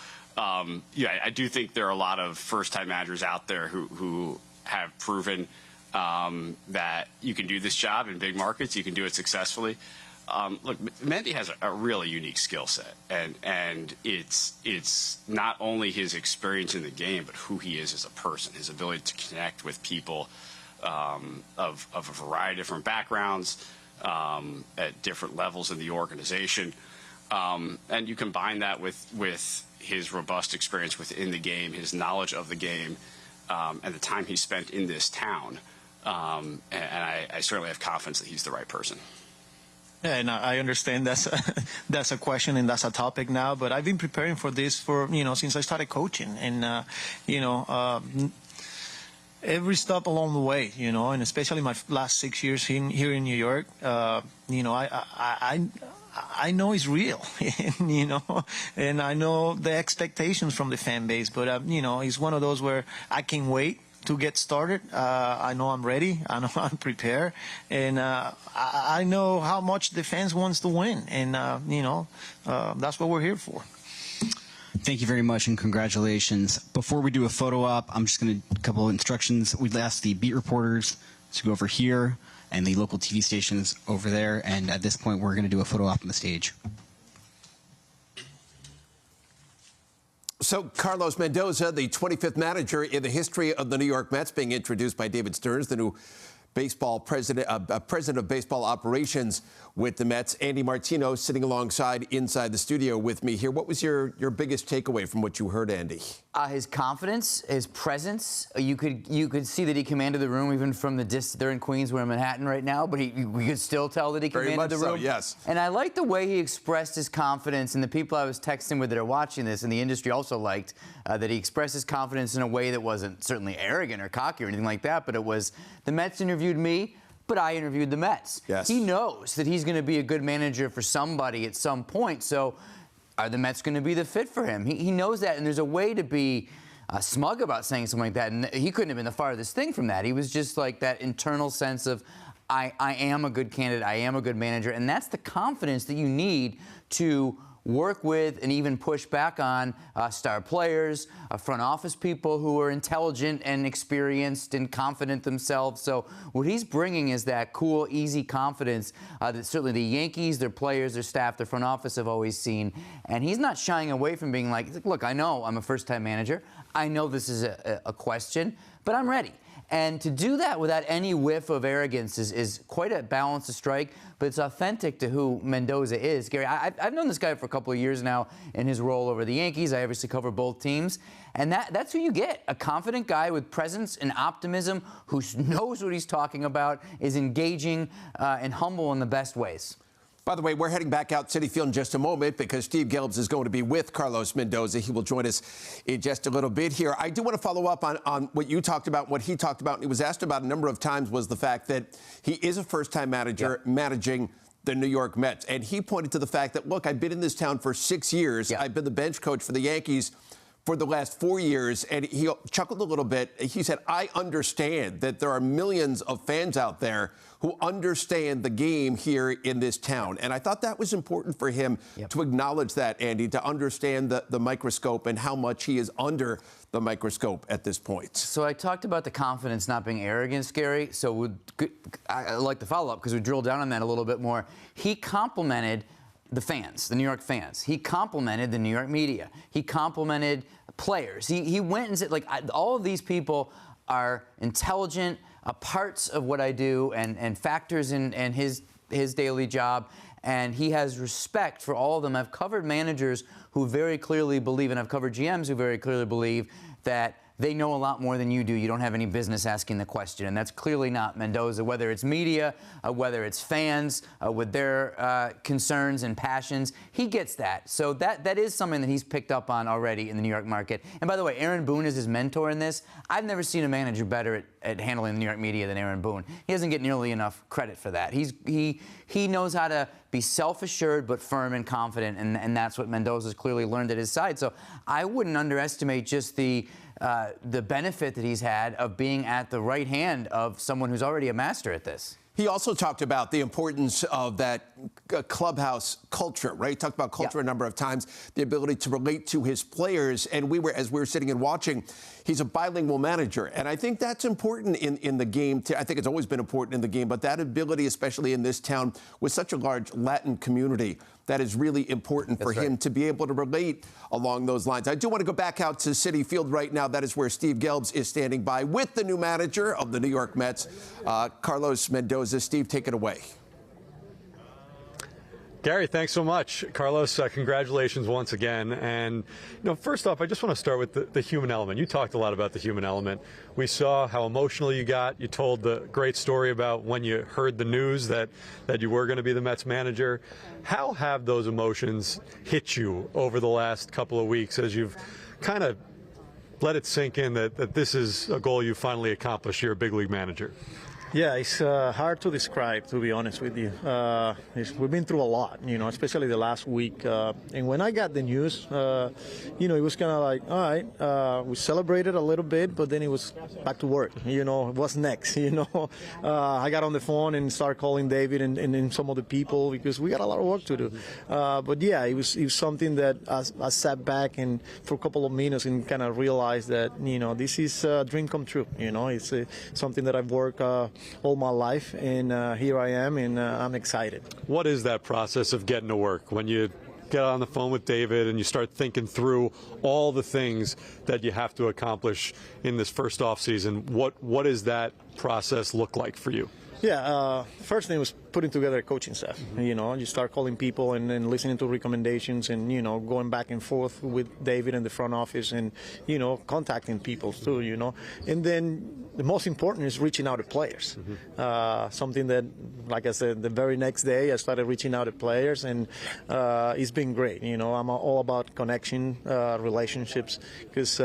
yeah, I do think there are a lot of first-time managers out there who have proven that you can do this job in big markets, you can do it successfully. Look, Mendy has a really unique skill set, and it's not only his experience in the game, but who he is as a person, his ability to connect with people of a variety of different backgrounds at different levels in the organization. And you combine that with his robust experience within the game, his knowledge of the game, and the time he spent in this town. And I certainly have confidence that he's the right person. Yeah, and I understand that's a question and that's a topic now, but I've been preparing for this since I started coaching, and every step along the way, and especially my last 6 years here in New York, I know it's real, and I know the expectations from the fan base, but it's one of those where I can't wait to get started. I know I'm ready. I know I'm prepared, and I know how much the fans wants to win, and that's what we're here for. Thank you very much and congratulations. Before we do a photo op, I'm just going to a couple of instructions. We'd ask the beat reporters to go over here and the local TV stations over there. And at this point, we're going to do a photo op on the stage. So Carlos Mendoza, the 25th manager in the history of the New York Mets, being introduced by David Stearns, the new baseball president of baseball operations with the Mets. Andy Martino sitting alongside inside the studio with me here. What was your biggest takeaway from what you heard, Andy? His confidence, his presence. You could see that he commanded the room even from the distance. They're in Queens, we're in Manhattan right now, but we could still tell that he commanded the room. So, yes. And I liked the way he expressed his confidence, and the people I was texting with that are watching this in the industry also liked that he expressed his confidence in a way that wasn't certainly arrogant or cocky or anything like that, but it was, the Mets interviewed me, but I interviewed the Mets. Yes. He knows that he's going to be a good manager for somebody at some point, so are the Mets going to be the fit for him? He knows that, and there's a way to be smug about saying something like that, and he couldn't have been the farthest thing from that. He was just like that internal sense of, I am a good candidate, I am a good manager, and that's the confidence that you need to work with and even push back on star players, front office people who are intelligent and experienced and confident themselves. So what he's bringing is that cool, easy confidence that certainly the Yankees, their players, their staff, their front office have always seen. And he's not shying away from being like, look, I know I'm a first-time manager. I know this is a question, but I'm ready. And to do that without any whiff of arrogance is quite a balance to strike, but it's authentic to who Mendoza is. Gary, I've known this guy for a couple of years now in his role over the Yankees. I obviously cover both teams. And that's who you get, a confident guy with presence and optimism who knows what he's talking about, is engaging and humble in the best ways. By the way, we're heading back out Citi Field in just a moment because Steve Gelbs is going to be with Carlos Mendoza. He will join us in just a little bit here. I do want to follow up on what you talked about, what he talked about, and he was asked about a number of times, was the fact that he is a first-time manager managing the New York Mets. And he pointed to the fact that, look, I've been in this town for 6 years. I've been the bench coach for the Yankees for the last 4 years, and he chuckled a little bit. He said, I understand that there are millions of fans out there who understand the game here in this town. And I thought that was important for him to acknowledge that, Andy, to understand the microscope and how much he is under the microscope at this point. So I talked about the confidence not being arrogant, Gary. So I'd like to follow up because we drilled down on that a little bit more. He complimented the fans, the New York fans. He complimented the New York media. He complimented players. He went and said, like, all of these people are intelligent, parts of what I do and factors in his daily job. And he has respect for all of them. I've covered managers who very clearly believe, and I've covered GMs who very clearly believe that they know a lot more than you do. You don't have any business asking the question. And that's clearly not Mendoza, whether it's media, whether it's fans with their concerns and passions. He gets that. So that is something that he's picked up on already in the New York market. And by the way, Aaron Boone is his mentor in this. I've never seen a manager better at handling the New York media than Aaron Boone. He doesn't get nearly enough credit for that. He knows how to be self-assured but firm and confident, and that's what Mendoza's clearly learned at his side. So I wouldn't underestimate just the benefit that he's had of being at the right hand of someone who's already a master at this. He also talked about the importance of that clubhouse culture, right? He talked about culture a number of times, the ability to relate to his players. And as we were sitting and watching, he's a bilingual manager. And I think that's important in the game. I think it's always been important in the game, but that ability, especially in this town with such a large Latin community, that is really important for him to be able to relate along those lines. I do want to go back out to Citi Field right now. That is where Steve Gelbs is standing by with the new manager of the New York Mets, Carlos Mendoza. Steve, take it away. Gary, thanks so much. Carlos, congratulations once again. And, first off, I just want to start with the human element. You talked a lot about the human element. We saw how emotional you got. You told the great story about when you heard the news that you were going to be the Mets manager. How have those emotions hit you over the last couple of weeks as you've kind of let it sink in that this is a goal you finally accomplished? You're a big league manager. Yeah, it's hard to describe, to be honest with you. We've been through a lot, especially the last week. And when I got the news, it was kind of like, all right, we celebrated a little bit, but then it was back to work. What's next? I got on the phone and started calling David and some of the people because we got a lot of work to do. But yeah, it was something that I sat back and for a couple of minutes and kind of realized that, this is a dream come true. It's something that I've worked all my life, and here I am, and I'm excited. What is that process of getting to work when you get on the phone with David and you start thinking through all the things that you have to accomplish in this first off season? What does that process look like for you? Yeah, first thing was putting together a coaching staff. You start calling people and listening to recommendations and, going back and forth with David in the front office and, contacting people too, And then the most important is reaching out to players. Something that, like I said, the very next day I started reaching out to players and it's been great. I'm all about connection, relationships, because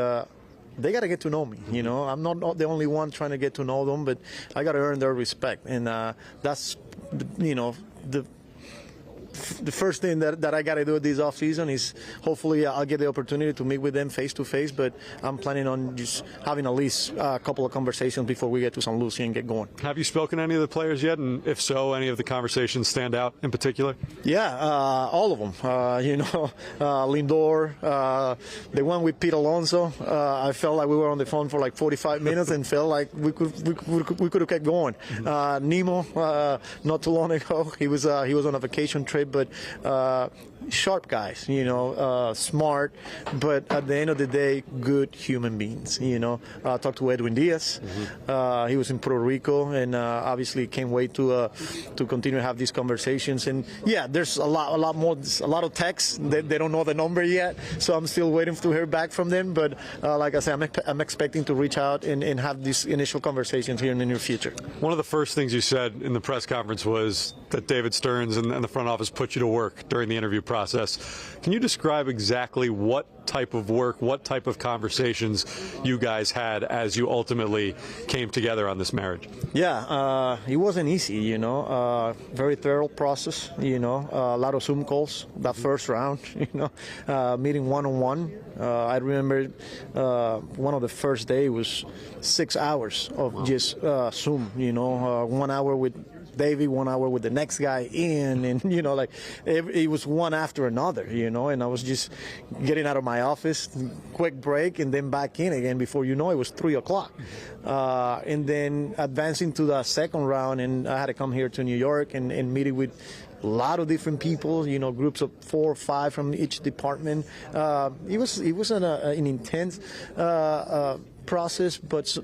they got to get to know me, I'm not the only one trying to get to know them, but I got to earn their respect. And that's, the first thing that I got to do this off season is hopefully I'll get the opportunity to meet with them face to face, but I'm planning on just having at least a couple of conversations before we get to St. Lucie and get going. Have you spoken to any of the players yet? And if so, any of the conversations stand out in particular? Yeah, all of them. Lindor, the one with Pete Alonso. I felt like we were on the phone for like 45 minutes and felt like we could have kept going. Nemo, not too long ago, he was on a vacation trip. But sharp guys, smart, but at the end of the day, good human beings. I talked to Edwin Diaz. He was in Puerto Rico, and obviously can't wait to continue to have these conversations. And yeah, there's a lot more, a lot of texts. They don't know the number yet, so I'm still waiting to hear back from them. But like I said, I'm expecting to reach out and have these initial conversations here in the near future. One of the first things you said in the press conference was that David Stearns and the front office put you to work during the interview process. Can you describe exactly what what type of work, what type of conversations you guys had as you ultimately came together on this marriage. Yeah, it wasn't easy, you know. Very thorough process, you know. A lot of Zoom calls that first round, you know. Meeting one-on-one. I remember one of the first day was 6 hours of just Zoom, you know. 1 hour with Davey, 1 hour with the next guy in, and you know, like it was one after another, you know, and I was just getting out of my office, quick break, and then back in again. Before you know, it was 3 o'clock, and then advancing to the second round, and I had to come here to New York and meet with a lot of different people, you know, groups of 4 or 5 from each department. It was an intense process, but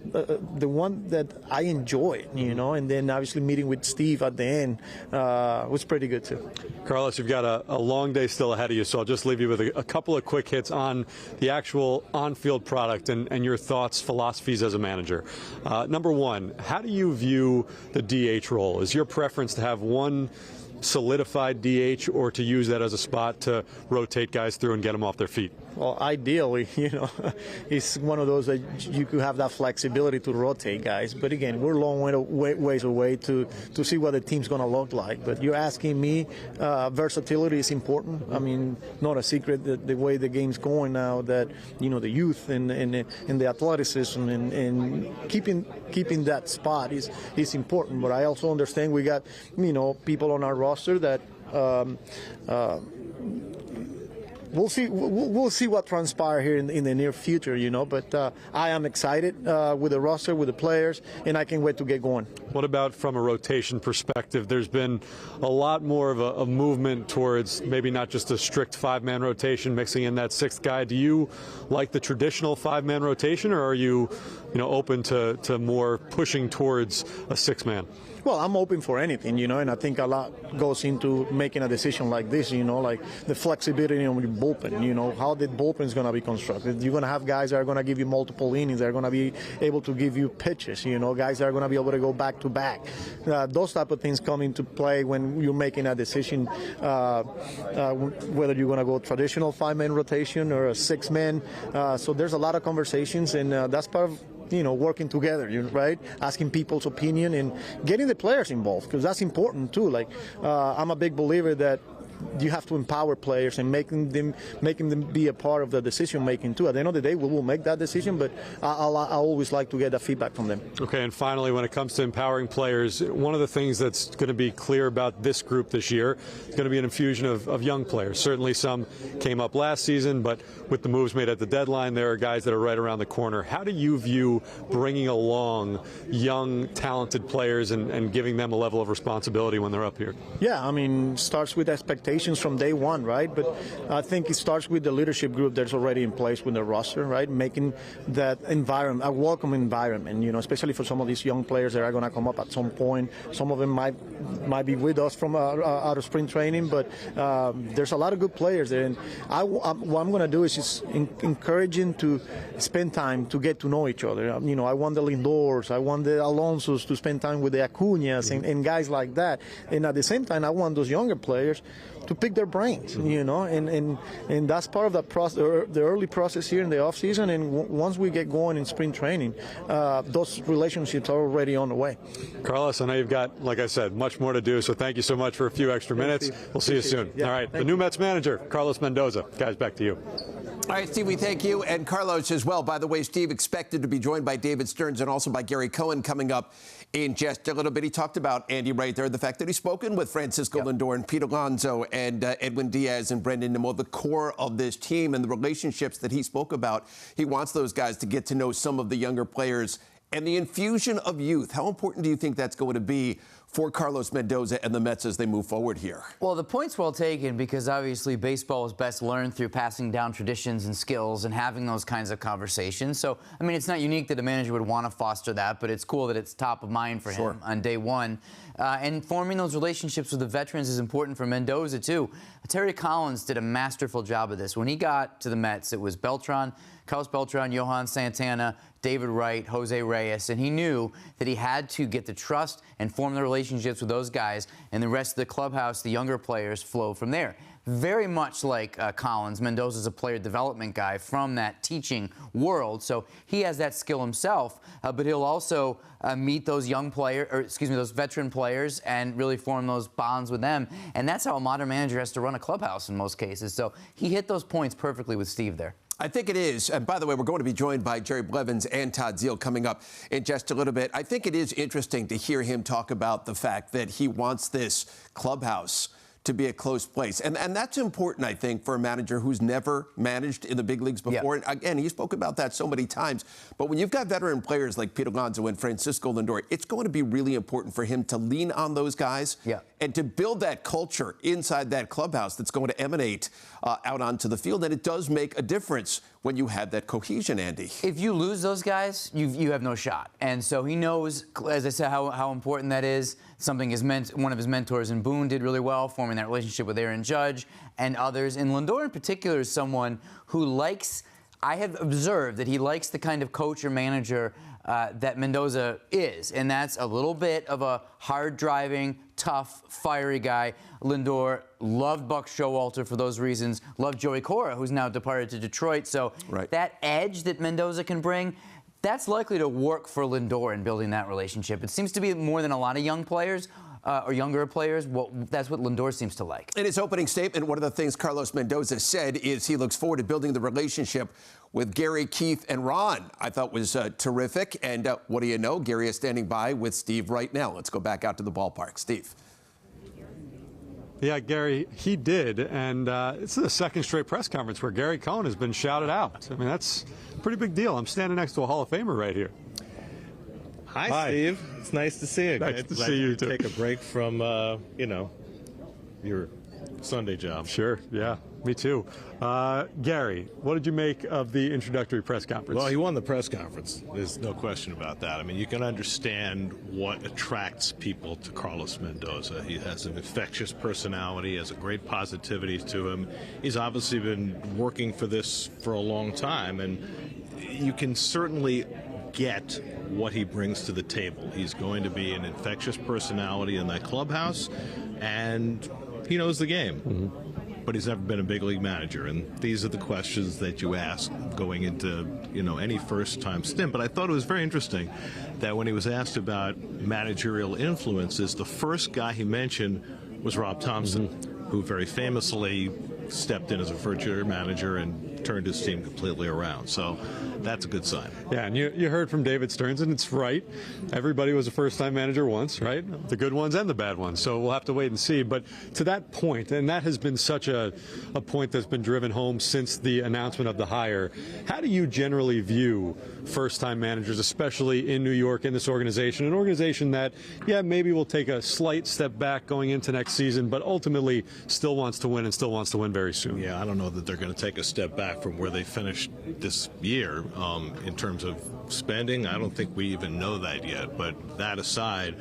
the one that I enjoyed, you know, and then obviously meeting with Steve at the end was pretty good too. Carlos, you've got a long day still ahead of you, so I'll just leave you with a couple of quick hits on the actual on-field product and your thoughts, philosophies as a manager. Number one, how do you view the DH role? Is your preference to have one solidified DH or to use that as a spot to rotate guys through and get them off their feet? Well, ideally, you know, it's one of those that you could have that flexibility to rotate guys. But again, we're a long ways away to see what the team's going to look like. But you're asking me, versatility is important. I mean, not a secret that the way the game's going now, that, you know, the youth and the athleticism and keeping that spot is important. But I also understand we got, you know, people on our roster that we'll see what transpires here in the near future, you know. But I am excited with the roster, with the players, and I can't wait to get going. What about from a rotation perspective? There's been a lot more of a movement towards maybe not just a strict 5-man rotation, mixing in that 6th guy. Do you like the traditional 5-man rotation, or are you open to more pushing towards a 6-man? Well, I'm open for anything, you know, and I think a lot goes into making a decision like this, you know, like the flexibility on your bullpen, you know, how the bullpen is going to be constructed. You're going to have guys that are going to give you multiple innings, that are going to be able to give you pitches, you know, guys that are going to be able to go back to back. Those type of things come into play when you're making a decision whether you're going to go traditional 5-man rotation or a 6-man. So there's a lot of conversations, and that's part of, you know, working together, right? Asking people's opinion and getting the players involved, because that's important too. Like, I'm a big believer that you have to empower players and making them be a part of the decision making too. At the end of the day, we will make that decision, but I always like to get that feedback from them. Okay, and finally, when it comes to empowering players, one of the things that's going to be clear about this group this year is going to be an infusion of young players. Certainly some came up last season, but with the moves made at the deadline, there are guys that are right around the corner. How do you view bringing along young, talented players and giving them a level of responsibility when they're up here? Yeah, I mean, starts with expectations from day one, right? But I think it starts with the leadership group that's already in place with the roster, right? Making that environment a welcome environment, you know, especially for some of these young players that are going to come up at some point. Some of them might be with us from out of spring training, but there's a lot of good players there. And what I'm going to do is just encouraging to spend time to get to know each other. You know, I want the Lindors, I want the Alonsos to spend time with the Acuñas and guys like that. And at the same time, I want those younger players to pick their brains, you know, and that's part of the process, the early process here in the off season. And once we get going in spring training, those relationships are already on the way. Carlos, I know you've got, like I said, much more to do, so thank you so much for a few extra minutes. We'll see you soon. Yeah, all right, the new Mets manager, Carlos Mendoza. Guys, back to you. All right, Steve, we thank you, and Carlos as well. By the way, Steve expected to be joined by David Stearns and also by Gary Cohen coming up in just a little bit. He talked about, Andy, right there, the fact that he's spoken with Francisco Lindor and Pete Alonso and Edwin Diaz and Brendan Nimmo, the core of this team and the relationships that he spoke about. He wants those guys to get to know some of the younger players and the infusion of youth. How important do you think that's going to be for Carlos Mendoza and the Mets as they move forward here? Well, the point's well taken, because obviously baseball is best learned through passing down traditions and skills and having those kinds of conversations. So, I mean, it's not unique that a manager would want to foster that, but it's cool that it's top of mind for him on day one. And forming those relationships with the veterans is important for Mendoza, too. Terry Collins did a masterful job of this. When he got to the Mets, it was Carlos Beltran, Johan Santana, David Wright, Jose Reyes, and he knew that he had to get the trust and form the relationships with those guys, and the rest of the clubhouse, the younger players, flow from there. very much like Collins. Mendoza's a player development guy from that teaching world, so he has that skill himself, but he'll also meet those young players, or excuse me, those veteran players, and really form those bonds with them. And that's how a modern manager has to run a clubhouse in most cases. So he hit those points perfectly with Steve there. I think it is. And by the way, we're going to be joined by Jerry Blevins and Todd Zeal coming up in just a little bit. I think it is interesting to hear him talk about the fact that he wants this clubhouse to be a close place. And that's important, I think, for a manager who's never managed in the big leagues before. And again, he spoke about that so many times. But when you've got veteran players like Pete Alonso and Francisco Lindor, it's going to be really important for him to lean on those guys and to build that culture inside that clubhouse that's going to emanate out onto the field. And it does make a difference when you have that cohesion, Andy. If you lose those guys, you have no shot. And so he knows, as I said, how important that is. Something one of his mentors in Boone did really well, forming that relationship with Aaron Judge and others. And Lindor in particular is someone who likes, I have observed that he likes the kind of coach or manager that Mendoza is. And that's a little bit of a hard-driving, tough, fiery guy. Lindor loved Buck Showalter for those reasons, loved Joey Cora, who's now departed to Detroit. So that edge that Mendoza can bring, that's likely to work for Lindor in building that relationship. It seems to be more than a lot of young players or younger players. Well, that's what Lindor seems to like. In his opening statement, one of the things Carlos Mendoza said is he looks forward to building the relationship with Gary, Keith, and Ron. I thought was terrific. And what do you know? Gary is standing by with Steve right now. Let's go back out to the ballpark. Steve. Yeah, Gary, he did, and it's the second straight press conference where Gary Cohen has been shouted out. I mean, that's a pretty big deal. I'm standing next to a Hall of Famer right here. Hi, Steve. It's nice to see you. Nice to see you, too. Take a break from, your Sunday job. Sure, yeah, me too. Gary, what did you make of the introductory press conference? Well, he won the press conference. There's no question about that. I mean, you can understand what attracts people to Carlos Mendoza. He has an infectious personality, has a great positivity to him. He's obviously been working for this for a long time, and you can certainly get what he brings to the table. He's going to be an infectious personality in that clubhouse, and he knows the game. But he's never been a big league manager, and these are the questions that you ask going into any first-time stint. But I thought it was very interesting that when he was asked about managerial influences, the first guy he mentioned was Rob Thompson, who very famously stepped in as a first-year manager and turned his team completely around. So that's a good sign. Yeah, and you heard from David Stearns, and it's right. Everybody was a first-time manager once, right? The good ones and the bad ones. So we'll have to wait and see. But to that point, and that has been such a point that's been driven home since the announcement of the hire, how do you generally view first-time managers, especially in New York, in this organization? An organization that, yeah, maybe will take a slight step back going into next season, but ultimately still wants to win and still wants to win very soon. Yeah, I don't know that they're going to take a step back from where they finished this year. In terms of spending, I don't think we even know that yet. But that aside,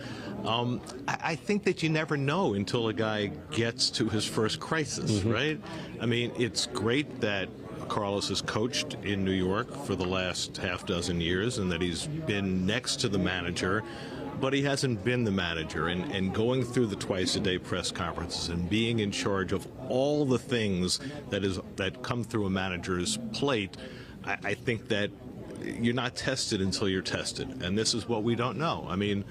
I think that you never know until a guy gets to his first crisis, right? I mean, it's great that Carlos has coached in New York for the last half dozen years and that he's been next to the manager, but he hasn't been the manager. And going through the twice-a-day press conferences and being in charge of all the things that come through a manager's plate, I think that you're not tested until you're tested, and this is what we don't know. I mean,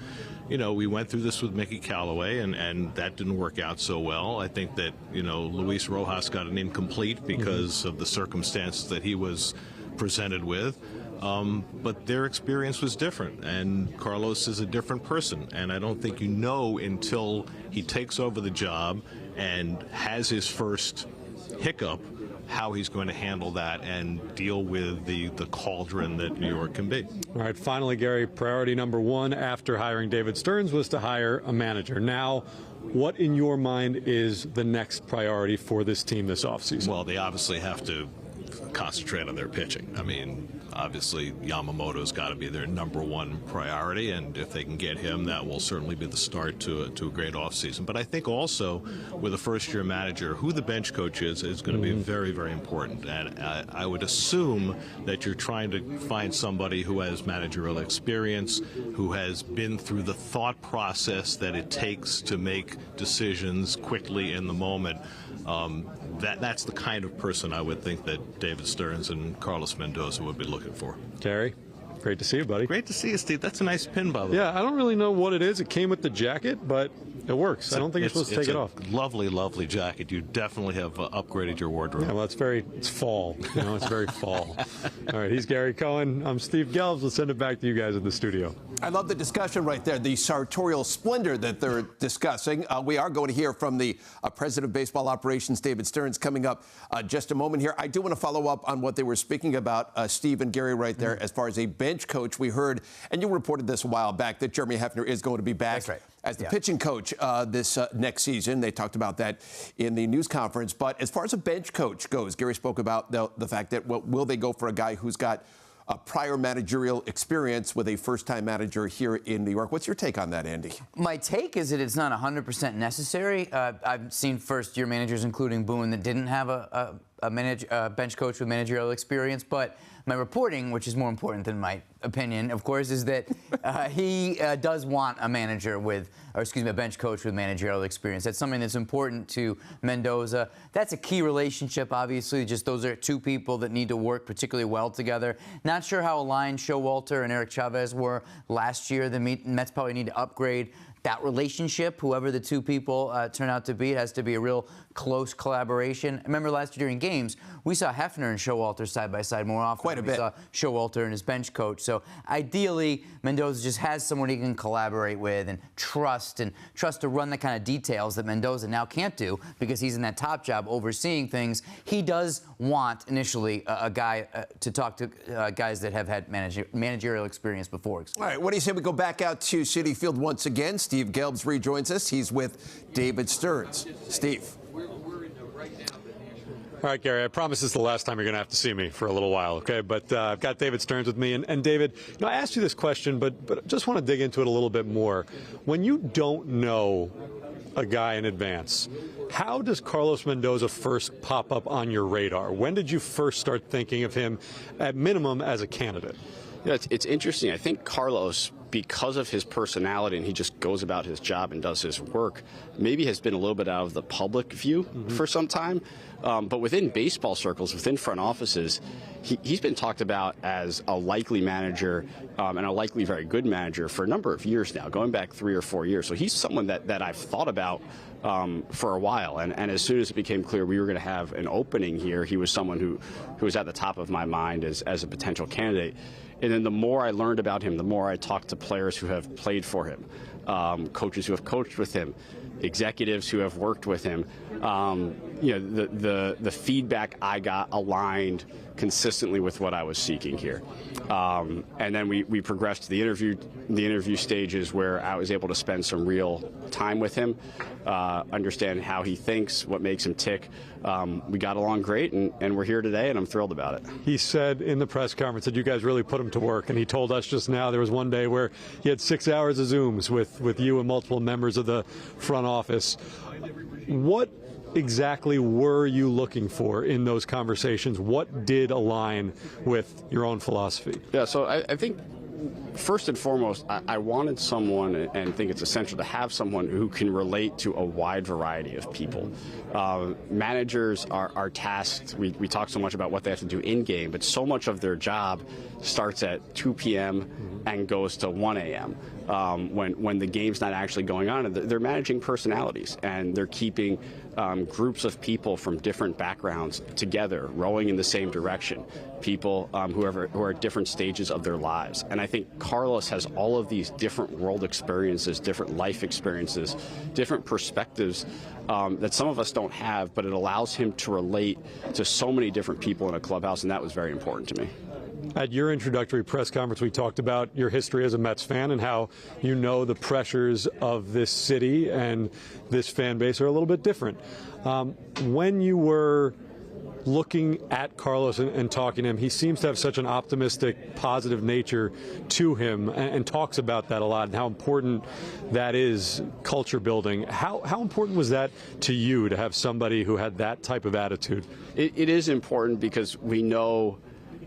we went through this with Mickey Callaway, and that didn't work out so well. I think that, Luis Rojas got an incomplete because of the circumstances that he was presented with. But their experience was different, and Carlos is a different person, and I don't think you know until he takes over the job and has his first hiccup how he's going to handle that and deal with the cauldron that New York can be. All right, finally, Gary, priority number one after hiring David Stearns was to hire a manager. Now, what in your mind is the next priority for this team this offseason? Well, they obviously have to concentrate on their pitching. I mean, obviously Yamamoto's got to be their #1 priority, and if they can get him, that will certainly be the start to a great offseason. But I think also with a first-year manager, who the bench coach is going to be very, very important. And I would assume that you're trying to find somebody who has managerial experience, who has been through the thought process that it takes to make decisions quickly in the moment. That's the kind of person I would think that David Stearns and Carlos Mendoza would be looking for. Gary, great to see you, buddy. Great to see you, Steve. That's a nice pin, by the way. Yeah, I don't really know what it is. It came with the jacket, but it works. I don't think you're supposed to take it off. Lovely, lovely jacket. You definitely have upgraded your wardrobe. Yeah, well, it's fall. You know, it's very fall. All right, he's Gary Cohen. I'm Steve Gelbs. We'll send it back to you guys in the studio. I love the discussion right there, the sartorial splendor that they're discussing. We are going to hear from the president of baseball operations, David Stearns, coming up just a moment here. I do want to follow up on what they were speaking about, Steve and Gary, right there, as far as a bench coach. We heard, and you reported this a while back, that Jeremy Hefner is going to be back as the pitching coach this next season. They talked about that in the news conference. But as far as a bench coach goes, Gary spoke about the fact that, well, will they go for a guy who's got prior managerial experience with a first-time manager here in New York? What's your take on that, Andy? My take is that it's not 100% necessary. I've seen first-year managers, including Boone, that didn't have a bench coach with managerial experience. But my reporting, which is more important than my opinion, of course, is that he does want a bench coach with managerial experience. That's something that's important to Mendoza. That's a key relationship, obviously. Just those are two people that need to work particularly well together. Not sure how aligned Showalter and Eric Chavez were last year. The Mets probably need to upgrade that relationship. Whoever the two people turn out to be, it has to be a real close collaboration. I remember last year during games, we saw Hefner and Showalter side by side more often. Quite a bit. We saw Showalter and his bench coach. So ideally, Mendoza just has someone he can collaborate with and trust to run the kind of details that Mendoza now can't do because he's in that top job overseeing things. He does want initially a guy to talk to guys that have had managerial experience before. All right, what do you say we go back out to Citi Field once again? Steve Gelbs rejoins us. He's with David Stearns. Steve. All right, Gary, I promise this is the last time you're going to have to see me for a little while, okay? But I've got David Stearns with me. And David, I asked you this question, but I just want to dig into it a little bit more. When you don't know a guy in advance, how does Carlos Mendoza first pop up on your radar? When did you first start thinking of him, at minimum, as a candidate? Yeah, it's interesting. I think Carlos, because of his personality and he just goes about his job and does his work, maybe has been a little bit out of the public view for some time. But within baseball circles, within front offices, he's been talked about as a likely manager and a likely very good manager for a number of years now, going back 3 or 4 years. So he's someone that I've thought about for a while. And as soon as it became clear we were going to have an opening here, he was someone who was at the top of my mind as a potential candidate. And then the more I learned about him, the more I talked to players who have played for him, coaches who have coached with him, executives who have worked with him. The feedback I got aligned consistently with what I was seeking here. And then we progressed to the interview stages where I was able to spend some real time with him, understand how he thinks, what makes him tick. We got along great, and we're here today, and I'm thrilled about it. He said in the press conference that you guys really put him to work, and he told us just now there was one day where he had 6 hours of Zooms with you and multiple members of the front office. What exactly were you looking for in those conversations? What did align with your own philosophy? Yeah, so I think first and foremost, I wanted someone, and think it's essential to have someone who can relate to a wide variety of people. Managers are tasked, we talk so much about what they have to do in-game, but so much of their job starts at 2 p.m. and goes to 1 a.m. When the game's not actually going on. They're managing personalities, and they're keeping groups of people from different backgrounds together, rowing in the same direction, people who are at different stages of their lives. And I think Carlos has all of these different world experiences, different life experiences, different perspectives that some of us don't have, but it allows him to relate to so many different people in a clubhouse, and that was very important to me. At your introductory press conference, we talked about your history as a Mets fan and how you know the pressures of this city and this fan base are a little bit different. When you were looking at Carlos and talking to him, he seems to have such an optimistic, positive nature to him, and talks about that a lot and how important that is, culture building. How important was that to you to have somebody who had that type of attitude? It is important because we know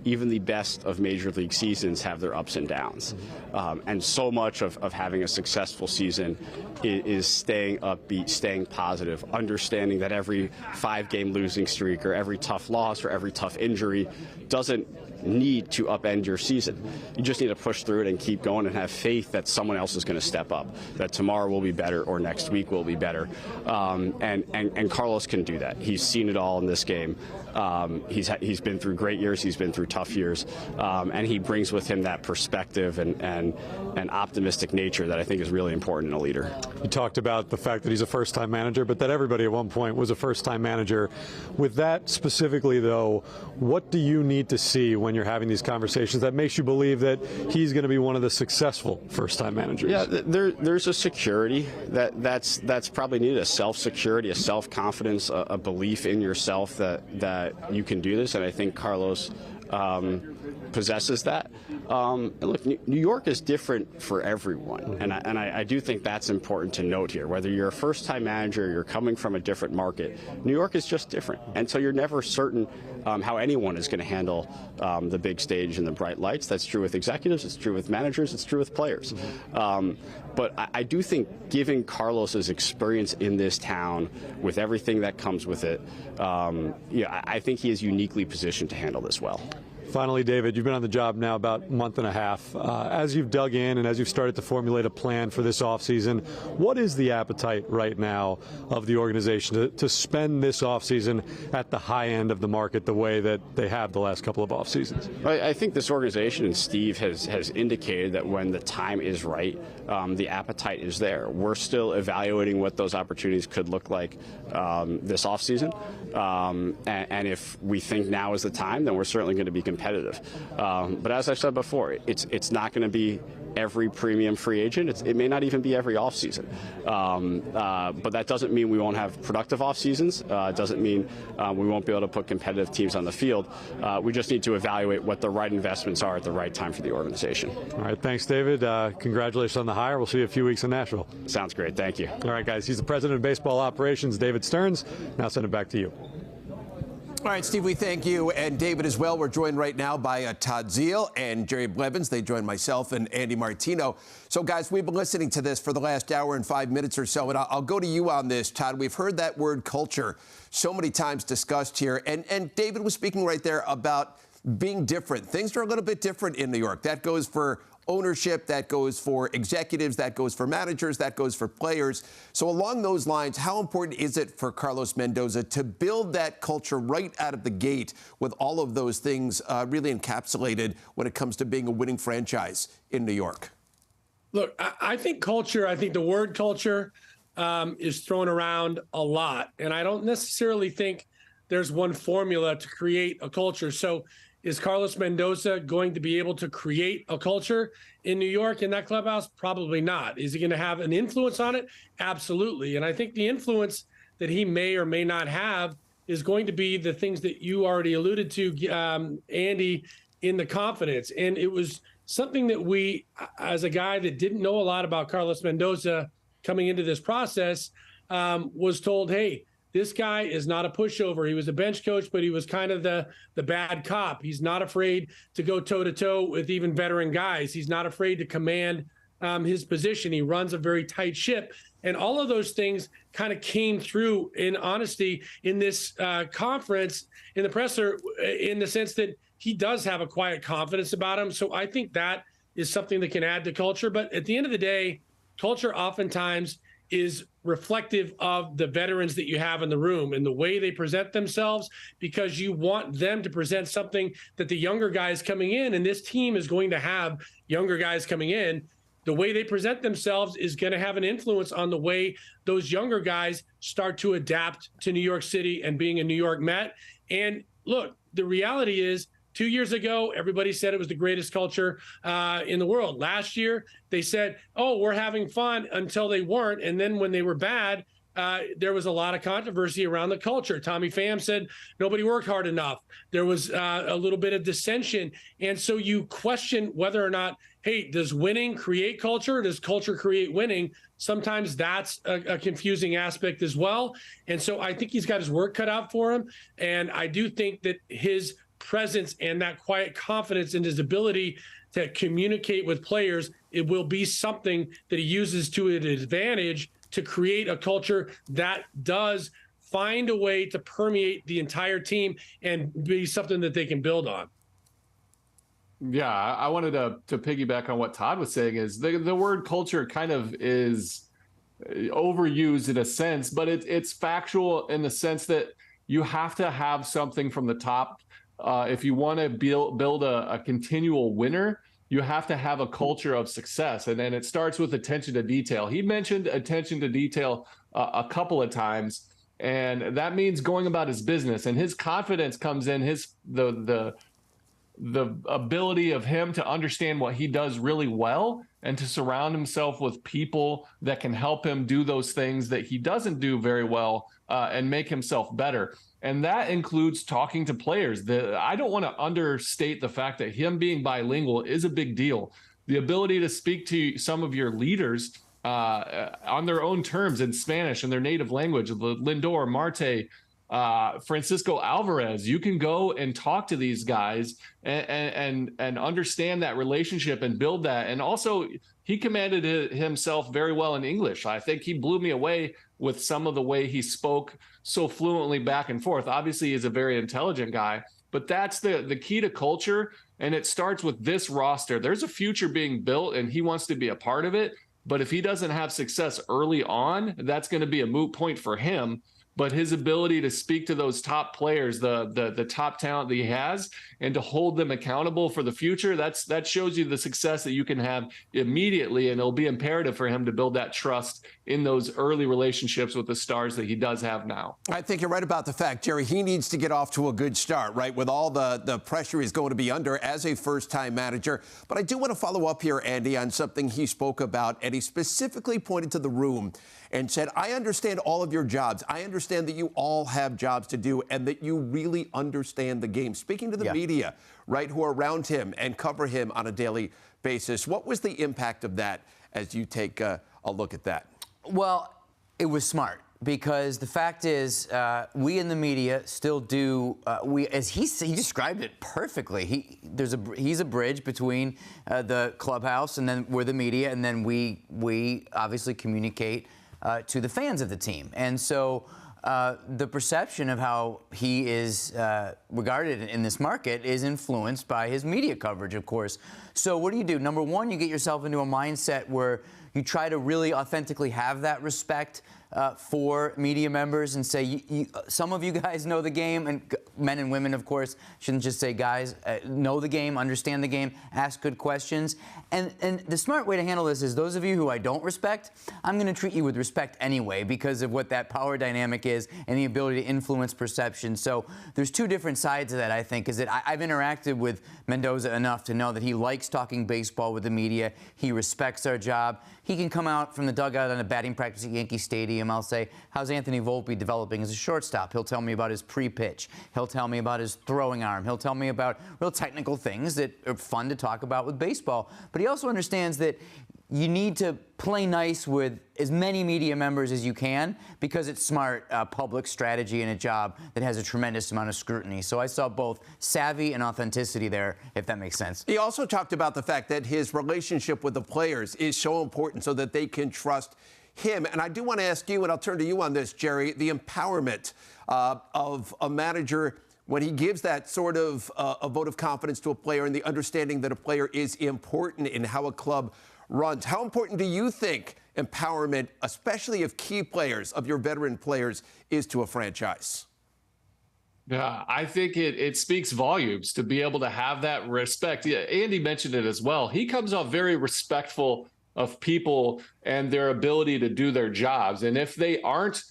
even the best of major league seasons have their ups and downs. And so much of having a successful season is staying upbeat, staying positive, understanding that every 5-game losing streak or every tough loss or every tough injury doesn't need to upend your season. You just need to push through it and keep going and have faith that someone else is going to step up, that tomorrow will be better or next week will be better. And Carlos can do that. He's seen it all in this game. He's been through great years, he's been through tough years, and he brings with him that perspective and optimistic nature that I think is really important in a leader. You talked about the fact that he's a first-time manager, but that everybody at one point was a first-time manager. With that specifically, though, what do you need to see when you're having these conversations that makes you believe that he's going to be one of the successful first-time managers? Yeah, there's a security that's probably needed, a self-security, a self-confidence, a belief in yourself that you can do this, and I think Carlos possesses that. Look, New York is different for everyone, and I do think that's important to note here. Whether you're a first-time manager or you're coming from a different market, New York is just different, and so you're never certain how anyone is going to handle the big stage and the bright lights. That's true with executives, it's true with managers, it's true with players. But I do think giving Carlos's experience in this town with everything that comes with it, I think he is uniquely positioned to handle this well. Finally, David, you've been on the job now about a month and a half. As you've dug in and as you've started to formulate a plan for this offseason, what is the appetite right now of the organization to spend this offseason at the high end of the market the way that they have the last couple of off seasons? I think this organization and Steve has indicated that when the time is right, the appetite is there. We're still evaluating what those opportunities could look like this offseason. And if we think now is the time, then we're certainly going to be competitive. But as I said before, it's not going to be every premium free agent. It may not even be every offseason. But that doesn't mean we won't have productive off seasons. It doesn't mean we won't be able to put competitive teams on the field. We just need to evaluate what the right investments are at the right time for the organization. All right, thanks, David. Congratulations on the hire. We'll see you in a few weeks in Nashville. Sounds great. Thank you. All right, guys. He's the president of baseball operations, David Stearns. Now send it back to you. All right, Steve, we thank you, and David as well. We're joined right now by Todd Zeal and Jerry Blevins. They join myself and Andy Martino. So, guys, we've been listening to this for the last hour and 5 minutes or so, and I'll go to you on this, Todd. We've heard that word culture so many times discussed here, and David was speaking right there about being different. Things are a little bit different in New York. That goes for ownership, that goes for executives, that goes for managers, that goes for players. So along those lines, how important is it for Carlos Mendoza to build that culture right out of the gate with all of those things really encapsulated when it comes to being a winning franchise in New York? Look, I think culture, I think the word culture is thrown around a lot. And I don't necessarily think there's one formula to create a culture. So is Carlos Mendoza going to be able to create a culture in New York in that clubhouse? Probably not. Is he going to have an influence on it? Absolutely. And I think the influence that he may or may not have is going to be the things that you already alluded to, Andy, in the confidence. And it was something that we, as a guy that didn't know a lot about Carlos Mendoza coming into this process, was told, hey, this guy is not a pushover. He was a bench coach, but he was kind of the bad cop. He's not afraid to go toe-to-toe with even veteran guys. He's not afraid to command his position. He runs a very tight ship. And all of those things kind of came through in honesty in this conference, in the presser, in the sense that he does have a quiet confidence about him. So I think that is something that can add to culture. But at the end of the day, culture oftentimes is reflective of the veterans that you have in the room and the way they present themselves, because you want them to present something that the younger guys coming in, and this team is going to have younger guys coming in, the way they present themselves is going to have an influence on the way those younger guys start to adapt to New York City and being a New York Met. And look, the reality is, 2 years ago, everybody said it was the greatest culture in the world. Last year, they said, oh, we're having fun, until they weren't. And then when they were bad, there was a lot of controversy around the culture. Tommy Pham said nobody worked hard enough. There was a little bit of dissension. And so you question whether or not, hey, does winning create culture? Or does culture create winning? Sometimes that's a confusing aspect as well. And so I think he's got his work cut out for him. And I do think that his presence and that quiet confidence in his ability to communicate with players, it will be something that he uses to his advantage to create a culture that does find a way to permeate the entire team and be something that they can build on. Yeah, I wanted to piggyback on what Todd was saying. Is the word culture kind of is overused in a sense, but it's factual in the sense that you have to have something from the top. If you want to build a continual winner, you have to have a culture of success. And then it starts with attention to detail. He mentioned attention to detail a couple of times, and that means going about his business. And his confidence comes in the ability of him to understand what he does really well and to surround himself with people that can help him do those things that he doesn't do very well and make himself better. And that includes talking to players. I don't want to understate the fact that him being bilingual is a big deal. The ability to speak to some of your leaders on their own terms in Spanish and their native language, Lindor, Marte, Francisco Alvarez, you can go and talk to these guys and understand that relationship and build that. And also, he commanded himself very well in English. I think he blew me away with some of the way he spoke so fluently back and forth. Obviously, he's a very intelligent guy, but that's the key to culture. And it starts with this roster. There's a future being built, and he wants to be a part of it. But if he doesn't have success early on, that's going to be a moot point for him. But his ability to speak to those top players, the top talent that he has, and to hold them accountable for the future, that shows you the success that you can have immediately. And it'll be imperative for him to build that trust in those early relationships with the stars that he does have now. I think you're right about the fact, Jerry, he needs to get off to a good start, right, with all the pressure he's going to be under as a first-time manager. But I do want to follow up here, Andy, on something he spoke about, and he specifically pointed to the room and said, I understand all of your jobs. I understand that you all have jobs to do and that you really understand the game. Speaking to the media, right, who are around him and cover him on a daily basis, what was the impact of that as you take a look at that? Well, it was smart. Because the fact is, we in the media still do. As he described it perfectly. He's a bridge between the clubhouse and then we're the media, and then we obviously communicate to the fans of the team. And so the perception of how he is regarded in this market is influenced by his media coverage, of course. So what do? Number one, you get yourself into a mindset where you try to really authentically have that respect for media members and say, some of you guys know the game, and men and women, of course, shouldn't just say guys, know the game, understand the game, ask good questions. And the smart way to handle this is those of you who I don't respect, I'm going to treat you with respect anyway because of what that power dynamic is and the ability to influence perception. So there's two different sides of that, I think, is that I've interacted with Mendoza enough to know that he likes talking baseball with the media. He respects our job. He can come out from the dugout on a batting practice at Yankee Stadium. I'll say, how's Anthony Volpe developing as a shortstop? He'll tell me about his pre-pitch. He'll tell me about his throwing arm. He'll tell me about real technical things that are fun to talk about with baseball. But he also understands that you need to play nice with as many media members as you can because it's smart public strategy in a job that has a tremendous amount of scrutiny. So I saw both savvy and authenticity there, if that makes sense. He also talked about the fact that his relationship with the players is so important so that they can trust him. And I do want to ask you, and I'll turn to you on this, Jerry, the empowerment of a manager when he gives that sort of a vote of confidence to a player and the understanding that a player is important in how a club runs. How important do you think empowerment, especially of key players, of your veteran players, is to a franchise? Yeah, I think it speaks volumes to be able to have that respect. Yeah, Andy mentioned it as well. He comes off very respectful of people and their ability to do their jobs. And if they aren't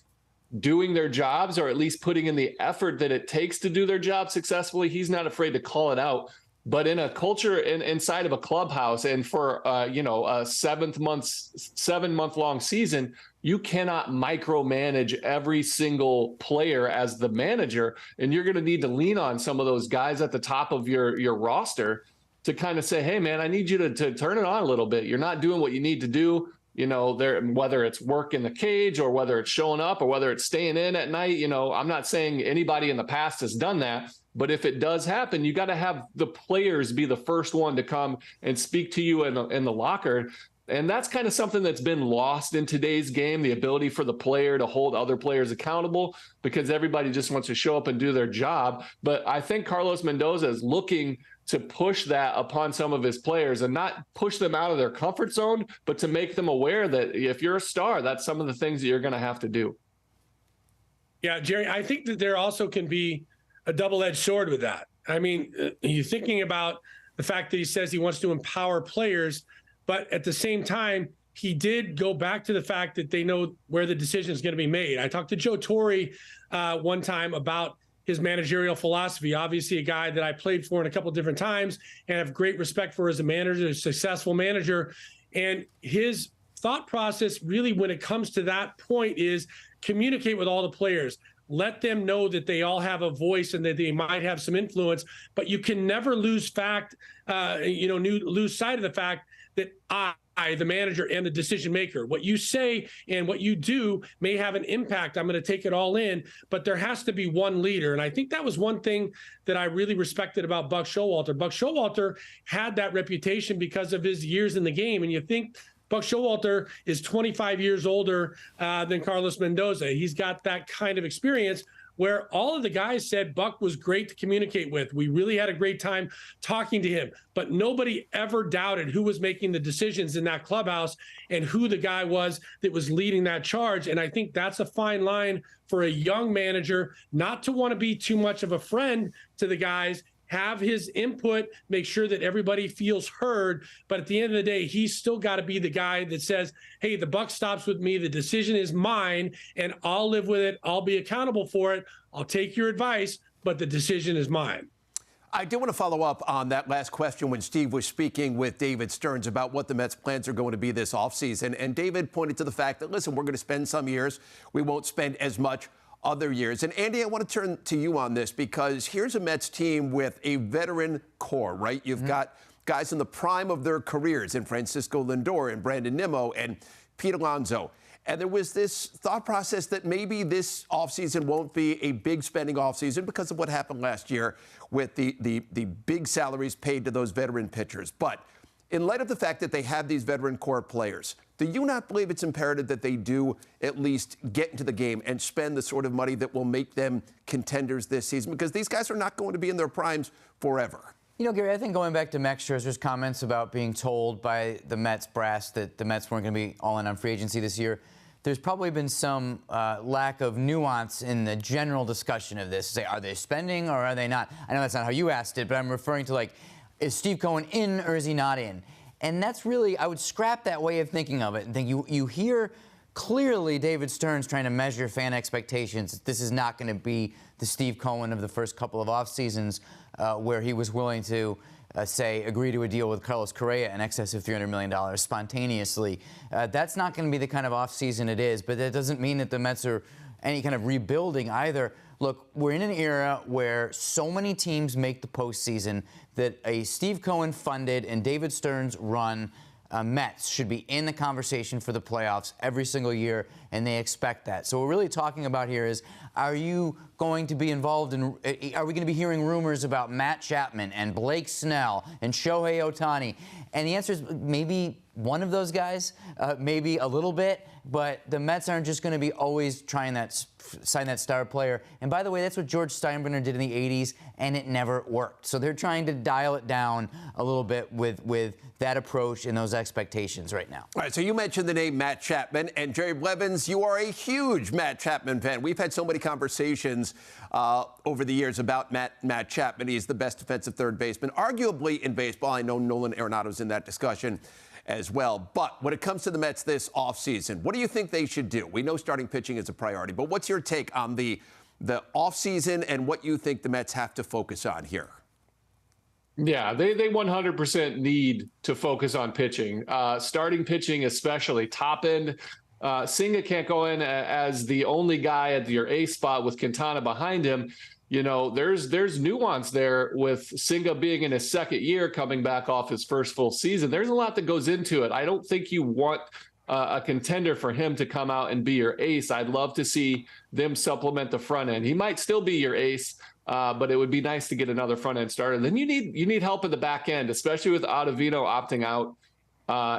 doing their jobs, or at least putting in the effort that it takes to do their job successfully, he's not afraid to call it out But in a culture inside of a clubhouse, and for a 7-month long season, you cannot micromanage every single player as the manager, and you're going to need to lean on some of those guys at the top of your roster to kind of say, hey man, I need you to turn it on a little bit. You're not doing what you need to do. Whether it's work in the cage or whether it's showing up or whether it's staying in at night. I'm not saying anybody in the past has done that, but if it does happen, you got to have the players be the first one to come and speak to you in the locker. And that's kind of something that's been lost in today's game, the ability for the player to hold other players accountable, because everybody just wants to show up and do their job. But I think Carlos Mendoza is looking to push that upon some of his players and not push them out of their comfort zone, but to make them aware that if you're a star, that's some of the things that you're going to have to do. Yeah, Jerry, I think that there also can be a double-edged sword with that. I mean, you're thinking about the fact that he says he wants to empower players, but at the same time, he did go back to the fact that they know where the decision is going to be made. I talked to Joe Torre one time about his managerial philosophy. Obviously, a guy that I played for in a couple of different times and have great respect for as a manager, a successful manager. And his thought process really when it comes to that point is communicate with all the players. Let them know that they all have a voice and that they might have some influence, but you can never lose lose sight of the fact that I, the manager and the decision maker, what you say and what you do may have an impact. I'm going to take it all in, but there has to be one leader. And I think that was one thing that I really respected about Buck Showalter. Buck Showalter had that reputation because of his years in the game. And you think Buck Showalter is 25 years older than Carlos Mendoza. He's got that kind of experience where all of the guys said Buck was great to communicate with. We really had a great time talking to him, but nobody ever doubted who was making the decisions in that clubhouse and who the guy was that was leading that charge. And I think that's a fine line for a young manager, not to want to be too much of a friend to the guys, have his input, make sure that everybody feels heard. But at the end of the day, he's still got to be the guy that says, hey, the buck stops with me. The decision is mine, and I'll live with it. I'll be accountable for it. I'll take your advice, but the decision is mine. I do want to follow up on that last question when Steve was speaking with David Stearns about what the Mets' plans are going to be this offseason. And David pointed to the fact that, listen, we're going to spend some years. We won't spend as much other years. And Andy, I want to turn to you on this because here's a Mets team with a veteran core, right? You've got guys in the prime of their careers in Francisco Lindor and Brandon Nimmo and Pete Alonso. And there was this thought process that maybe this offseason won't be a big spending offseason because of what happened last year with the big salaries paid to those veteran pitchers. But in light of the fact that they have these veteran core players, do you not believe it's imperative that they do at least get into the game and spend the sort of money that will make them contenders this season? Because these guys are not going to be in their primes forever. You know, Gary, I think going back to Max Scherzer's comments about being told by the Mets brass that the Mets weren't going to be all in on free agency this year, there's probably been some lack of nuance in the general discussion of this. Say, are they spending or are they not? I know that's not how you asked it, but I'm referring to, like, is Steve Cohen in or is he not in? And that's really, I would scrap that way of thinking of it and think you hear clearly David Stearns trying to measure fan expectations. This is not going to be the Steve Cohen of the first couple of off seasons where he was willing to agree to a deal with Carlos Correa in excess of $300 million spontaneously. That's not going to be the kind of offseason it is, but that doesn't mean that the Mets are any kind of rebuilding either. Look, we're in an era where so many teams make the postseason that a Steve Cohen funded and David Stearns run Mets should be in the conversation for the playoffs every single year, and they expect that. So what we're really talking about here is, are you going to be involved in, are we going to be hearing rumors about Matt Chapman and Blake Snell and Shohei Ohtani? And the answer is maybe one of those guys, maybe a little bit, but the Mets aren't just going to be always trying that sign that star player. And by the way, that's what George Steinbrenner did in the 80s, and it never worked. So they're trying to dial it down a little bit with that approach and those expectations right now. All right, so you mentioned the name Matt Chapman, and Jerry Blevins, you are a huge Matt Chapman fan. We've had so many conversations over the years about Matt Chapman. He's the best defensive third baseman, arguably in baseball. I know Nolan Arenado's in that discussion as well. But when it comes to the Mets this offseason, what do you think they should do? We know starting pitching is a priority, but what's your take on the offseason and what you think the Mets have to focus on here? Yeah, they 100% need to focus on pitching, starting pitching especially. Top end, Senga can't go in as the only guy at your A spot with Quintana behind him. You know, there's nuance there with Senga being in his second year, coming back off his first full season. There's a lot that goes into it. I don't think you want a contender for him to come out and be your ace. I'd love to see them supplement the front end. He might still be your ace, but it would be nice to get another front end starter. Then you need help in the back end, especially with Ottavino opting out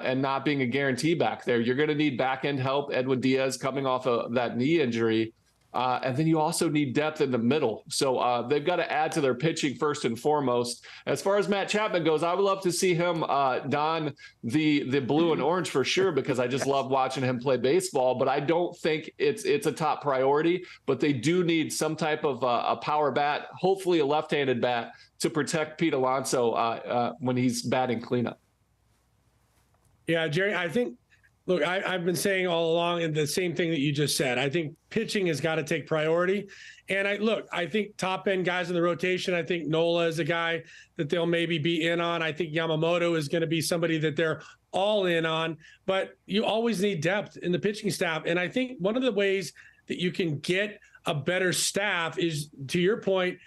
and not being a guarantee back there. You're going to need back end help. Edwin Diaz coming off of that knee injury. And then you also need depth in the middle. So they've got to add to their pitching first and foremost. As far as Matt Chapman goes, I would love to see him don the blue and orange for sure, because I just love watching him play baseball. But I don't think it's a top priority. But they do need some type of a power bat, hopefully a left-handed bat, to protect Pete Alonso when he's batting cleanup. Yeah, Jerry, I think, look, I've been saying all along and the same thing that you just said. I think pitching has got to take priority. And I think top end guys in the rotation, I think Nola is a guy that they'll maybe be in on. I think Yamamoto is going to be somebody that they're all in on. But you always need depth in the pitching staff. And I think one of the ways that you can get a better staff is, to your point,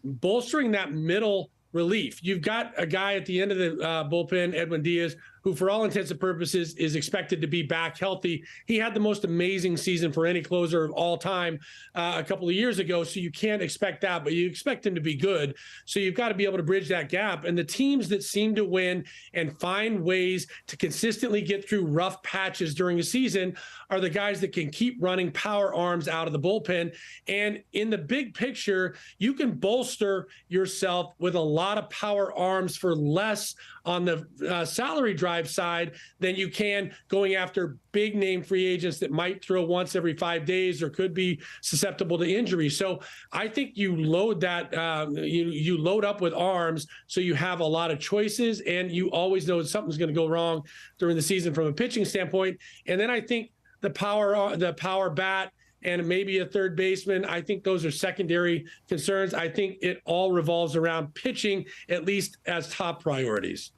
bolstering that middle relief. You've got a guy at the end of the bullpen, Edwin Diaz, who for all intents and purposes is expected to be back healthy. He had the most amazing season for any closer of all time a couple of years ago, so you can't expect that, but you expect him to be good. So you've got to be able to bridge that gap. And the teams that seem to win and find ways to consistently get through rough patches during the season are the guys that can keep running power arms out of the bullpen. And in the big picture, you can bolster yourself with a lot of power arms for less on the salary drive side than you can going after big name free agents that might throw once every 5 days or could be susceptible to injury. So I think you load that, you load up with arms so you have a lot of choices, and you always know something's going to go wrong during the season from a pitching standpoint. And then I think the power bat and maybe a third baseman, I think those are secondary concerns. I think it all revolves around pitching, at least as top priorities.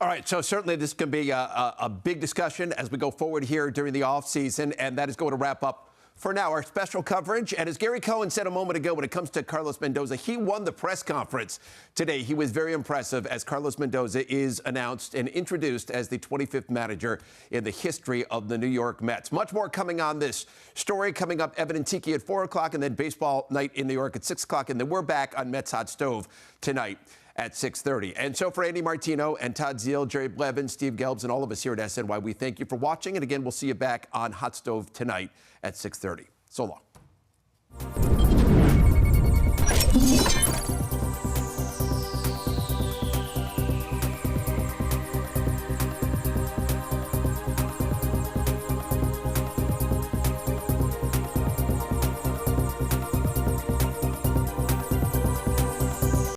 All right, so certainly this can be a big discussion as we go forward here during the offseason, and that is going to wrap up for now our special coverage. And as Gary Cohen said a moment ago, when it comes to Carlos Mendoza, he won the press conference today. He was very impressive as Carlos Mendoza is announced and introduced as the 25th manager in the history of the New York Mets. Much more coming on this story. Coming up, Evan and Tiki at 4 o'clock, and then baseball night in New York at 6 o'clock. And then we're back on Mets Hot Stove tonight at 6:30. And so for Andy Martino and Todd Zeal, Jerry Blevins, Steve Gelbs, and all of us here at SNY, we thank you for watching. And again, we'll see you back on Hot Stove tonight at 6:30. So long.